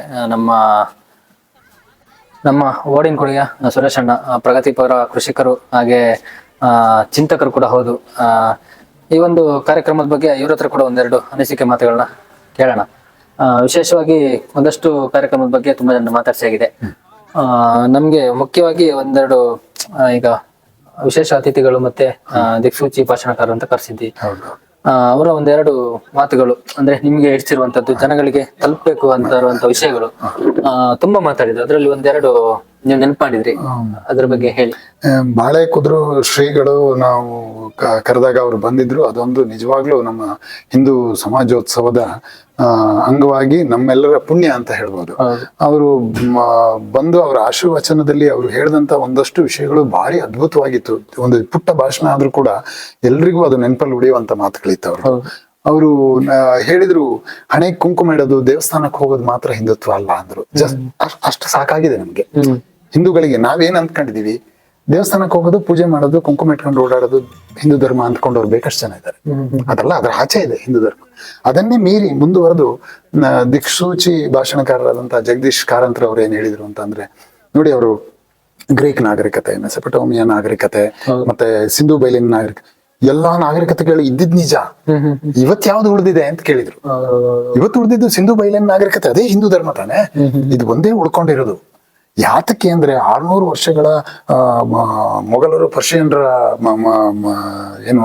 ನಮ್ಮ ಓಡಿನಕುಳಿಯ ಸುರೇಶ್ ಅಣ್ಣ, ಪ್ರಗತಿಪರ ಕೃಷಿಕರು ಹಾಗೆ ಚಿಂತಕರು ಕೂಡ ಹೌದು. ಈ ಒಂದು ಕಾರ್ಯಕ್ರಮದ ಬಗ್ಗೆ ಇವ್ರ ಹತ್ರ ಕೂಡ ಒಂದೆರಡು ಅನಿಸಿಕೆ ಮಾತುಗಳನ್ನ ಕೇಳೋಣ. ವಿಶೇಷವಾಗಿ ಒಂದಷ್ಟು ಕಾರ್ಯಕ್ರಮದ ಬಗ್ಗೆ ತುಂಬಾ ಜನ ಮಾತಾಡ್ಸಾಗಿದೆ. ನಮ್ಗೆ ಮುಖ್ಯವಾಗಿ ಒಂದೆರಡು ಈಗ ವಿಶೇಷ ಅತಿಥಿಗಳು ಮತ್ತೆ ದಿಕ್ಸೂಚಿ ಭಾಷಣಕಾರರು ಅಂತ ಕರೆಸಿದ್ವಿ. ಅವರ ಒಂದೆರಡು ಮಾತುಗಳು ಅಂದ್ರೆ ನಿಮ್ಗೆ ಹಿಡಿಸಿರುವಂತದ್ದು, ಜನಗಳಿಗೆ ತಲುಪಬೇಕು ಅಂತ ಇರುವಂತ ವಿಷಯಗಳು ತುಂಬಾ ಮಾತಾಡಿದ್ರು. ಅದ್ರಲ್ಲಿ ಒಂದೆರಡು ನೀವು ನೆನಪಾಡಿದ್ರಿ, ಅದ್ರ ಬಗ್ಗೆ ಹೇಳಿ. ಬಾಳೆ ಕುದ್ರು ಶ್ರೀಗಳು ನಾವು ಕರೆದಾಗ ಅವರು ಬಂದಿದ್ರು. ಅದೊಂದು ನಿಜವಾಗ್ಲೂ ನಮ್ಮ ಹಿಂದೂ ಸಮಾಜೋತ್ಸವದ ಅಂಗವಾಗಿ ನಮ್ಮೆಲ್ಲರ ಪುಣ್ಯ ಅಂತ ಹೇಳ್ಬೋದು. ಅವರು ಬಂದು ಅವರ ಆಶೀರ್ವಚನದಲ್ಲಿ ಅವರು ಹೇಳಿದಂತ ಒಂದಷ್ಟು ವಿಷಯಗಳು ಭಾರಿ ಅದ್ಭುತವಾಗಿತ್ತು. ಒಂದು ಪುಟ್ಟ ಭಾಷಣ ಆದ್ರೂ ಕೂಡ ಎಲ್ರಿಗೂ ಅದು ನೆನಪಲ್ಲಿ ಉಳಿಯುವಂತ ಮಾತುಗಳಿತ್ತು. ಅವರು ಹೇಳಿದ್ರು, ಹಣೆ ಕುಂಕುಮ ಇಡೋದು, ದೇವಸ್ಥಾನಕ್ಕೆ ಹೋಗೋದು ಮಾತ್ರ ಹಿಂದುತ್ವ ಅಲ್ಲ ಅಂದ್ರು. ಜಸ್ಟ್ ಅಷ್ಟು ಸಾಕಾಗಿದೆ ನಮ್ಗೆ ಹಿಂದೂಗಳಿಗೆ. ನಾವೇನ್ ಅಂದ್ಕೊಂಡಿದೀವಿ, ದೇವಸ್ಥಾನಕ್ಕೆ ಹೋಗೋದು, ಪೂಜೆ ಮಾಡೋದು, ಕುಂಕುಮ ಇಟ್ಕೊಂಡು ಓಡಾಡೋದು ಹಿಂದೂ ಧರ್ಮ ಅಂದ್ಕೊಂಡವ್ರು ಬೇಕಷ್ಟು ಜನ ಇದ್ದಾರೆ. ಅದಲ್ಲ, ಅದರ ಆಚೆ ಇದೆ ಹಿಂದೂ ಧರ್ಮ. ಅದನ್ನೇ ಮೀರಿ ಮುಂದುವರೆದು ದಿಕ್ಸೂಚಿ ಭಾಷಣಕಾರರಾದಂತಹ ಜಗದೀಶ್ ಕಾರಂತರ ಅವ್ರು ಏನ್ ಹೇಳಿದ್ರು ಅಂತಂದ್ರೆ, ನೋಡಿ, ಅವರು ಗ್ರೀಕ್ ನಾಗರಿಕತೆ, ಮೆಸೊಪಟೋಮಿಯಾ ನಾಗರಿಕತೆ, ಮತ್ತೆ ಸಿಂಧೂ ಬೈಲಿನ ನಾಗರಿಕತೆ, ಎಲ್ಲಾ ನಾಗರಿಕತೆಗಳು ಇದ್ದಿದ್ ನಿಜ. ಇವತ್ ಯಾವ್ದು ಉಳಿದಿದೆ ಅಂತ ಕೇಳಿದ್ರು. ಇವತ್ತು ಉಳಿದಿದ್ದು ಸಿಂಧೂ ಬೈಲಿನ ನಾಗರಿಕತೆ, ಅದೇ ಹಿಂದೂ ಧರ್ಮ ತಾನೆ. ಇದು ಒಂದೇ ಉಳ್ಕೊಂಡಿರೋದು. ಯಾತಕ್ಕೆ ಅಂದ್ರೆ 600 ವರ್ಷಗಳ ಮೊಘಲರು, ಪರ್ಷಿಯನ್ರ ಏನು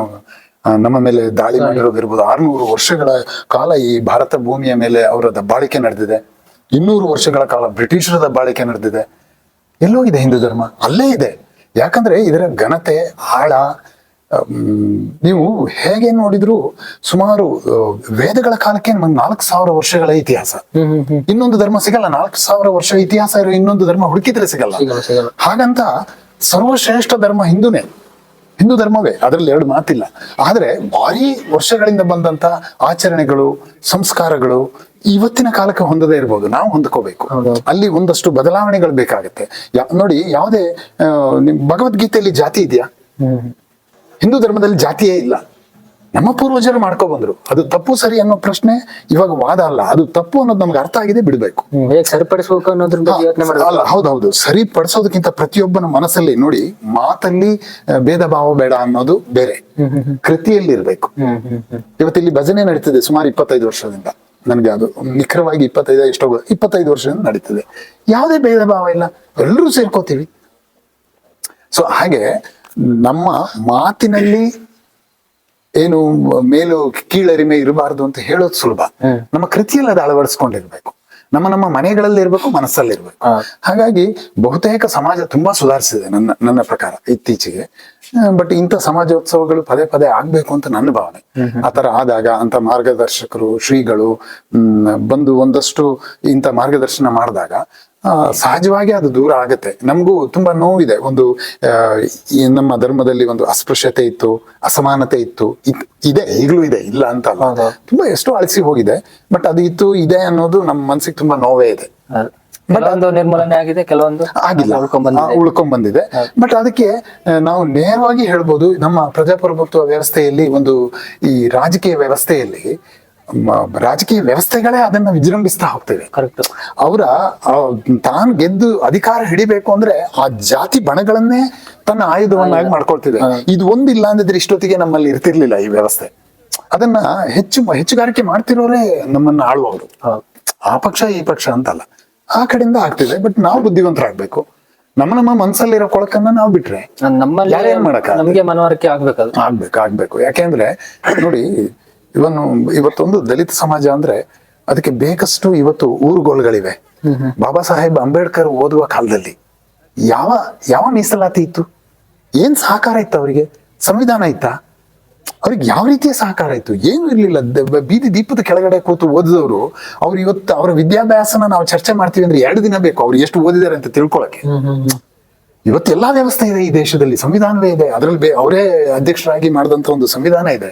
ನಮ್ಮ ಮೇಲೆ ದಾಳಿ ಮಾಡಿರೋದಿರ್ಬೋದು. 600 ವರ್ಷಗಳ ಕಾಲ ಈ ಭಾರತ ಭೂಮಿಯ ಮೇಲೆ ಅವರ ದಬ್ಬಾಳಿಕೆ ನಡೆದಿದೆ. 200 ವರ್ಷಗಳ ಕಾಲ ಬ್ರಿಟಿಷರ ದಬ್ಬಾಳಿಕೆ ನಡೆದಿದೆ. ಎಲ್ಲೋಗಿದೆ ಹಿಂದೂ ಧರ್ಮ? ಅಲ್ಲೇ ಇದೆ. ಯಾಕಂದ್ರೆ ಇದರ ಘನತೆ, ಆಳ, ನೀವು ಹೇಗೆ ನೋಡಿದ್ರು ಸುಮಾರು ವೇದಗಳ ಕಾಲಕ್ಕೆ ನಮಗೆ 4000 ವರ್ಷಗಳ ಇತಿಹಾಸ. ಇನ್ನೊಂದು ಧರ್ಮ ಸಿಗಲ್ಲ. 4000 ವರ್ಷ ಇತಿಹಾಸ ಇರೋ ಇನ್ನೊಂದು ಧರ್ಮ ಹುಡುಕಿದ್ರೆ ಸಿಗಲ್ಲ. ಹಾಗಂತ ಸರ್ವಶ್ರೇಷ್ಠ ಧರ್ಮ ಹಿಂದೂ ಧರ್ಮವೇ, ಅದ್ರಲ್ಲಿ ಎರಡು ಮಾತಿಲ್ಲ. ಆದ್ರೆ ಭಾರಿ ವರ್ಷಗಳಿಂದ ಬಂದಂತ ಆಚರಣೆಗಳು, ಸಂಸ್ಕಾರಗಳು ಇವತ್ತಿನ ಕಾಲಕ್ಕೆ ಹೊಂದದೇ ಇರ್ಬೋದು. ನಾವು ಹೊಂದ್ಕೋಬೇಕು. ಅಲ್ಲಿ ಒಂದಷ್ಟು ಬದಲಾವಣೆಗಳು ಬೇಕಾಗತ್ತೆ. ನೋಡಿ, ಯಾವುದೇ ಭಗವದ್ಗೀತೆಯಲ್ಲಿ ಜಾತಿ ಇದೆಯಾ? ಹಿಂದೂ ಧರ್ಮದಲ್ಲಿ ಜಾತಿಯೇ ಇಲ್ಲ. ನಮ್ಮ ಪೂರ್ವಜರು ಮಾಡ್ಕೊ ಬಂದ್ರು. ಅದು ತಪ್ಪು ಸರಿ ಅನ್ನೋ ಪ್ರಶ್ನೆ ಇವಾಗ ವಾದ ಅಲ್ಲ. ಅದು ತಪ್ಪು ಅನ್ನೋದು ನಮ್ಗೆ ಅರ್ಥ ಆಗಿದೆ, ಬಿಡ್ಬೇಕು. ಸರಿಪಡಿಸಬೇಕು ಅನ್ನೋದ್ರ ಬಗ್ಗೆ ಯೋಚನೆ ಅಲ್ಲ, ಹೌದೌದು. ಸರಿಪಡಿಸೋದಕ್ಕಿಂತ ಪ್ರತಿಯೊಬ್ಬನ ಮನಸ್ಸಲ್ಲಿ ನೋಡಿ, ಮಾತಲ್ಲಿ ಭೇದ ಭಾವ ಬೇಡ ಅನ್ನೋದು ಬೇರೆ, ಕೃತಿಯಲ್ಲಿ ಇರ್ಬೇಕು. ಇವತ್ತಿಲ್ಲಿ ಭಜನೆ ನಡೀತಿದೆ ಸುಮಾರು 25 ವರ್ಷದಿಂದ. ನನಗೆ ಅದು ನಿಖರವಾಗಿ 25 ವರ್ಷದಿಂದ ನಡೀತಿದೆ. ಯಾವುದೇ ಭೇದ ಭಾವ ಇಲ್ಲ, ಎಲ್ಲರೂ ಸೇರ್ಕೋತೀವಿ. ಸೊ ಹಾಗೆ ನಮ್ಮ ಮಾತಿನಲ್ಲಿ ಏನು ಮೇಲು ಕೀಳರಿಮೆ ಇರಬಾರ್ದು ಅಂತ ಹೇಳೋದು ಸುಲಭ. ನಮ್ಮ ಕೃತಿಯಲ್ಲಿ ಅದು ಅಳವಡಿಸ್ಕೊಂಡಿರ್ಬೇಕು. ನಮ್ಮ ಮನೆಗಳಲ್ಲಿ ಇರ್ಬೇಕು, ಮನಸ್ಸಲ್ಲಿ ಇರ್ಬೇಕು. ಹಾಗಾಗಿ ಬಹುತೇಕ ಸಮಾಜ ತುಂಬಾ ಸುಧಾರಿಸಿದೆ ನನ್ನ ಪ್ರಕಾರ ಇತ್ತೀಚೆಗೆ. ಬಟ್ ಇಂಥ ಸಮಾಜೋತ್ಸವಗಳು ಪದೇ ಪದೇ ಆಗ್ಬೇಕು ಅಂತ ನನ್ನ ಭಾವನೆ. ಆತರ ಆದಾಗ ಅಂತ ಮಾರ್ಗದರ್ಶಕರು, ಶ್ರೀಗಳು ಬಂದು ಒಂದಷ್ಟು ಇಂಥ ಮಾರ್ಗದರ್ಶನ ಮಾಡಿದಾಗ ಸಹಜವಾಗಿ ಅದು ದೂರ ಆಗತ್ತೆ. ನಮಗೂ ತುಂಬಾ ನೋವಿದೆ. ಒಂದು ನಮ್ಮ ಧರ್ಮದಲ್ಲಿ ಒಂದು ಅಸ್ಪೃಶ್ಯತೆ ಇತ್ತು, ಅಸಮಾನತೆ ಇತ್ತು, ಇದೆ, ಈಗಲೂ ಇದೆ, ಇಲ್ಲ ಅಂತ ಅಲ್ಲ. ತುಂಬಾ ಎಷ್ಟೋ ಅಳಿಸಿ ಹೋಗಿದೆ. ಬಟ್ ಅದು ಇತ್ತು, ಇದೆ ಅನ್ನೋದು ನಮ್ಮ ಮನಸ್ಸಿಗೆ ತುಂಬಾ ನೋವೇ ಇದೆ. ನಿರ್ಮೂಲನೆ ಆಗಿದೆ, ಕೆಲವೊಂದು ಆಗಿಲ್ಲ, ಉಳ್ಕೊಂಡ್ ಬಂದಿದೆ. ಬಟ್ ಅದಕ್ಕೆ ನಾವು ನೇರವಾಗಿ ಹೇಳ್ಬೋದು, ನಮ್ಮ ಪ್ರಜಾಪ್ರಭುತ್ವ ವ್ಯವಸ್ಥೆಯಲ್ಲಿ, ಒಂದು ಈ ರಾಜಕೀಯ ವ್ಯವಸ್ಥೆಯಲ್ಲಿ, ರಾಜಕೀಯ ವ್ಯವಸ್ಥೆಗಳೇ ಅದನ್ನ ವಿಜೃಂಭಿಸ್ತಾ ಹೋಗ್ತೇವೆ. ಅವರ ತಾನು ಗೆದ್ದು ಅಧಿಕಾರ ಹಿಡಿಬೇಕು ಅಂದ್ರೆ ಆ ಜಾತಿ ಬಣಗಳನ್ನೇ ತನ್ನ ಆಯುಧವನ್ನಾಗಿ ಮಾಡ್ಕೊಳ್ತಿದೆ. ಇದು ಒಂದಿಲ್ಲ ಅಂದಿದ್ರೆ ಇಷ್ಟೊತ್ತಿಗೆ ನಮ್ಮಲ್ಲಿ ಇರ್ತಿರ್ಲಿಲ್ಲ ಈ ವ್ಯವಸ್ಥೆ. ಅದನ್ನ ಹೆಚ್ಚುಗಾರಿಕೆ ಮಾಡ್ತಿರೋರೇ ನಮ್ಮನ್ನ ಆಳುವವರು. ಆ ಪಕ್ಷ ಈ ಪಕ್ಷ ಅಂತಲ್ಲ, ಆ ಕಡೆಯಿಂದ ಆಗ್ತಿದೆ. ಬಟ್ ನಾವು ಬುದ್ಧಿವಂತರಾಗ್ಬೇಕು. ನಮ್ಮ ಮನಸ್ಸಲ್ಲಿರೋ ಕೊಳಕನ್ನ ನಾವು ಬಿಟ್ರೆ ಯಾರೇನ್ ಮಾಡಕ, ನಮ್ಗೆ ಮನವರಿಕೆ ಆಗ್ಬೇಕು. ಯಾಕೆಂದ್ರೆ ನೋಡಿ, ಇವತ್ತೊಂದು ದಲಿತ ಸಮಾಜ ಅಂದ್ರೆ ಅದಕ್ಕೆ ಬೇಕಷ್ಟು ಇವತ್ತು ಊರುಗೋಳುಗಳಿವೆ. ಬಾಬಾ ಸಾಹೇಬ್ ಅಂಬೇಡ್ಕರ್ ಓದುವ ಕಾಲದಲ್ಲಿ ಯಾವ ಮೀಸಲಾತಿ ಇತ್ತು? ಏನ್ ಸಹಕಾರ ಇತ್ತು ಅವರಿಗೆ? ಸಂವಿಧಾನ ಇತ್ತಾ? ಅವ್ರಿಗೆ ಯಾವ ರೀತಿಯ ಸಹಕಾರ ಇತ್ತು? ಏನು ಇರ್ಲಿಲ್ಲ. ಬೀದಿ ದೀಪದ ಕೆಳಗಡೆ ಕೂತು ಓದಿದವರು ಅವ್ರು ಇವತ್ತು ಅವರ ವಿದ್ಯಾಭ್ಯಾಸನ ನಾವು ಚರ್ಚೆ ಮಾಡ್ತೀವಿ ಅಂದ್ರೆ 2 ದಿನ ಬೇಕು ಅವ್ರು ಎಷ್ಟು ಓದಿದ್ದಾರೆ ಅಂತ ತಿಳ್ಕೊಳಕ್ಕೆ. ಇವತ್ತು ಎಲ್ಲಾ ವ್ಯವಸ್ಥೆ ಇದೆ ಈ ದೇಶದಲ್ಲಿ, ಸಂವಿಧಾನವೇ ಇದೆ, ಅದರಲ್ಲಿ ಅವರೇ ಅಧ್ಯಕ್ಷರಾಗಿ ಮಾಡಿದಂತ ಒಂದು ಸಂವಿಧಾನ ಇದೆ,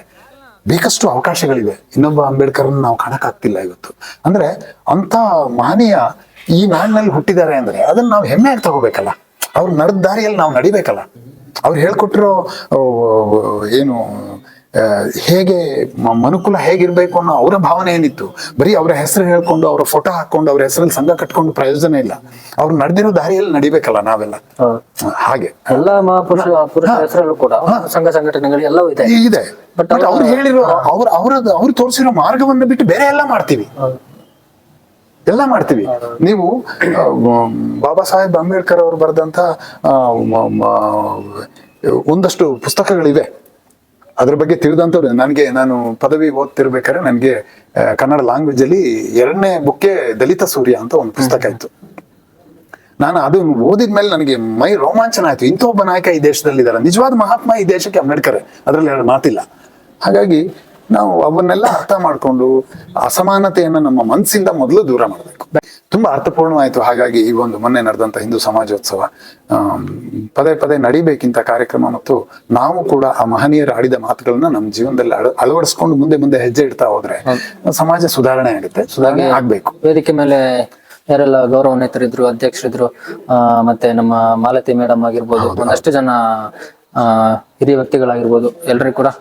ಬೇಕಷ್ಟು ಅವಕಾಶಗಳಿದೆ. ಇನ್ನೊಬ್ಬ ಅಂಬೇಡ್ಕರ್ನ ನಾವು ಕಾಣಕ್ಕಾಗ್ತಿಲ್ಲ ಇವತ್ತು. ಅಂದ್ರೆ ಅಂತ ಮಹನೀಯ ಈ ನಾಡಿನಲ್ಲಿ ಹುಟ್ಟಿದ್ದಾರೆ ಅಂದ್ರೆ ಅದನ್ನ ನಾವು ಹೆಮ್ಮೆಯಾಗಿ ತಗೋಬೇಕಲ್ಲ. ಅವ್ರು ನಡೆದ ದಾರಿಯಲ್ಲಿ ನಾವು ನಡಿಬೇಕಲ್ಲ. ಅವ್ರು ಹೇಳ್ಕೊಟ್ಟಿರೋ ಏನು ಹೇಗೆ ಮನುಕುಲ ಹೇಗಿರ್ಬೇಕು ಅನ್ನೋ ಅವರ ಭಾವನೆ ಏನಿತ್ತು. ಬರೀ ಅವರ ಹೆಸರು ಹೇಳ್ಕೊಂಡು ಅವರ ಫೋಟೋ ಹಾಕೊಂಡು ಅವ್ರ ಹೆಸರಲ್ಲಿ ಸಂಘ ಕಟ್ಕೊಂಡು ಪ್ರಯೋಜನ ಇಲ್ಲ. ಅವ್ರು ನಡೆದಿರೋ ದಾರಿಯಲ್ಲಿ ನಡಿಬೇಕಲ್ಲ ನಾವೆಲ್ಲ. ಹಾಗೆ ಎಲ್ಲ ಪುರುಷ ಹೆಸರಲ್ಲೂ ಕೂಡ ಸಂಘ ಸಂಘಟನೆಗಳು ಎಲ್ಲವೂ ಇದೆ. ಬಟ್ ಅವ್ರು ಹೇಳಿರೋ ಅವ್ರು ತೋರಿಸಿರೋ ಮಾರ್ಗವನ್ನು ಬಿಟ್ಟು ಬೇರೆ ಎಲ್ಲ ಮಾಡ್ತೀವಿ. ನೀವು ಬಾಬಾ ಸಾಹೇಬ್ ಅಂಬೇಡ್ಕರ್ ಅವರು ಬರೆದಂತ ಒಂದಷ್ಟು ಪುಸ್ತಕಗಳಿವೆ. ಅದ್ರ ಬಗ್ಗೆ ತಿಳಿದಂಥವ್ರು ನಾನು ಪದವಿ ಓದ್ತಿರ್ಬೇಕಾದ್ರೆ ನನಗೆ ಕನ್ನಡ ಲ್ಯಾಂಗ್ವೇಜ್ ಅಲ್ಲಿ 2ನೇ ಬುಕ್ಕೆ ದಲಿತ ಸೂರ್ಯ ಅಂತ ಒಂದು ಪುಸ್ತಕ ಇತ್ತು. ನಾನು ಅದು ಓದಿದ್ಮೇಲೆ ನನಗೆ ಮೈ ರೋಮಾಂಚನ ಆಯ್ತು. ಇಂಥ ಒಬ್ಬ ನಾಯಕ ಈ ದೇಶದಲ್ಲಿದ್ದಾರೆ, ನಿಜವಾದ ಮಹಾತ್ಮ ಈ ದೇಶಕ್ಕೆ ಅಂಬೇಡ್ಕರ್, ಅದ್ರಲ್ಲಿ 2 ಮಾತಿಲ್ಲ. ಹಾಗಾಗಿ ನಾವು ಅವನ್ನೆಲ್ಲ ಅರ್ಥ ಮಾಡ್ಕೊಂಡು ಅಸಮಾನತೆಯನ್ನ ನಮ್ಮ ಮನಸ್ಸಿಂದ ಮೊದಲು ದೂರ ಮಾಡಬೇಕು. ತುಂಬಾ ಅರ್ಥಪೂರ್ಣವಾಯ್ತು. ಹಾಗಾಗಿ ಈ ಒಂದು ಮೊನ್ನೆ ನಡೆದಂತ ಹಿಂದೂ ಸಮಾಜೋತ್ಸವ ಪದೇ ಪದೇ ನಡಿಬೇಕಿಂತ ಕಾರ್ಯಕ್ರಮ, ಮತ್ತು ನಾವು ಕೂಡ ಆ ಮಹನೀಯರು ಆಡಿದ ಮಾತುಗಳನ್ನ ನಮ್ಮ ಜೀವನದಲ್ಲಿ ಅಳವಡಿಸ್ಕೊಂಡು ಮುಂದೆ ಹೆಜ್ಜೆ ಇಡ್ತಾ ಹೋದ್ರೆ ಸಮಾಜ ಸುಧಾರಣೆ ಆಗುತ್ತೆ, ಸುಧಾರಣೆ ಆಗ್ಬೇಕು. ವೇದಿಕೆ ಮೇಲೆ ಯಾರೆಲ್ಲ ಗೌರವಾನ್ವಿತರಿದ್ರು, ಅಧ್ಯಕ್ಷರಿದ್ರು, ಮತ್ತೆ ನಮ್ಮ ಮಾಲತಿ ಮೇಡಮ್ ಆಗಿರ್ಬೋದು, ಒಂದಷ್ಟು ಜನ ಹಿರಿಯ ವ್ಯಕ್ತಿಗಳಾಗಿರ್ಬೋದು, ಎಲ್ಲರಿಗೂ ಕೂಡ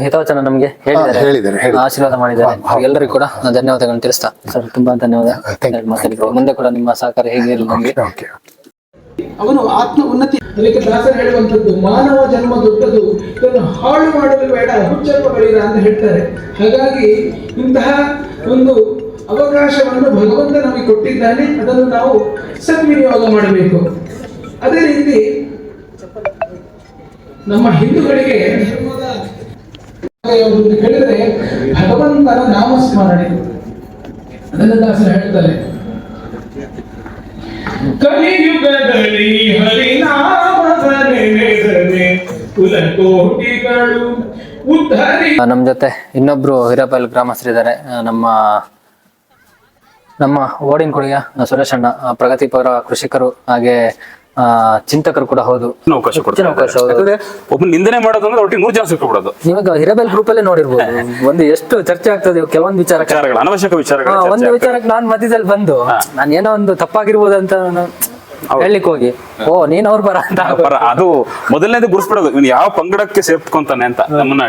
ಹಿತವಚನ ನಮ್ಗೆ ಹೇಳಿದ್ದಾರೆ, ಆಶೀರ್ವಾದ ಮಾಡಿದ್ದಾರೆ. ಎಲ್ಲರಿಗೂ ಕೂಡ ಧನ್ಯವಾದಗಳನ್ನು ತಿಳಿಸ್ತಾ ಸರ್, ತುಂಬಾ ಧನ್ಯವಾದ. ಮುಂದೆ ಕೂಡ ನಿಮ್ಮ ಸಹಕಾರ ಹೇಗೆ ಇರಲಿ ನಮ್ಗೆ. ಅವನು ಆತ್ಮ ಉನ್ನತಿ. ಅದಕ್ಕೆ ದಾಸರು ಹೇಳುವಂಥದ್ದು, ಮಾನವ ಜನ್ಮ ದೊಡ್ಡದು, ಇದನ್ನು ಹಾಳು ಮಾಡಲು ಬೇಡ, ಹುಚ್ಚಪ್ಪಗಳಿರ ಅಂತ ಹೇಳ್ತಾರೆ. ಹಾಗಾಗಿ ಇಂತಹ ಒಂದು ಅವಕಾಶವನ್ನು ಭಗವಂತ ನಮಗೆ ಕೊಟ್ಟಿದ್ದಾನೆ, ಅದನ್ನು ನಾವು ಸದ್ವಿನಿಯೋಗ ಮಾಡಬೇಕು. ಅದೇ ರೀತಿ ನಮ್ಮ ಹಿಂದೂಗಳಿಗೆ ಹೇಳಿದ್ರೆ ಭಗವಂತನ ನಾಮಸ್ಮರಣೆ, ಅದನ್ನು ದಾಸರು ಹೇಳ್ತಾರೆ. ಕಲಿಯುಗದಲ್ಲಿ ಹರಿನಾಮದ ನೆನೆದರೆ ಕುಲಕೋಟಿಗಳು ಉದ್ಧರಿ. ನಮ್ಮ ಜೊತೆ ಇನ್ನೊಬ್ರು ಹಿರೇಬೈಲ್ ಗ್ರಾಮಸ್ಥರಿದ್ದಾರೆ. ನಮ್ಮ ಓಡಿನ ಕೊಡುಗೆ ಸುರೇಶ್ ಅಣ್ಣ, ಪ್ರಗತಿಪರ ಕೃಷಿಕರು, ಹಾಗೆ ಚಿಂತಕರು ಕೂಡ ಹೌದು. ಒಬ್ಬ ನಿಂದನೆ ಮಾಡೋದಂದ್ರೆ ಒಟ್ಟಿಗೆ 100 ಜನ ಸಿಕ್ಕೊಬಿಡೋದು. ಇವಾಗ ಹಿರೇಬೈಲ್ ಗ್ರೂಪ್ ಅಲ್ಲೇ ನೋಡಿರ್ಬೋದು, ಒಂದು ಎಷ್ಟು ಚರ್ಚೆ ಆಗ್ತದೆ ಕೆಲವೊಂದು ವಿಚಾರಗಳು, ಅನವಶ್ಯಕ ವಿಚಾರಗಳು. ಒಂದು ವಿಚಾರಕ್ಕೆ ನಾನ್ ಮಧ್ಯದಲ್ಲಿ ಬಂದು ನಾನು ಏನೋ ಒಂದು ತಪ್ಪಾಗಿರ್ಬೋದು ಅಂತ ಹೇಳಲಿಕ್ಕೆ ಹೋಗಿ, ನೀನ್ ಅವ್ರ ಬರ ಅಂತ ಅದು ಮೊದಲನೇದು ಗುರುಸ್ಬಿಡೋದು, ಇವ್ನು ಯಾವ ಪಂಗಡಕ್ಕೆ ಸೇರ್ಕೊಂತಾನೆ ಅಂತ ನಮ್ಮನ್ನ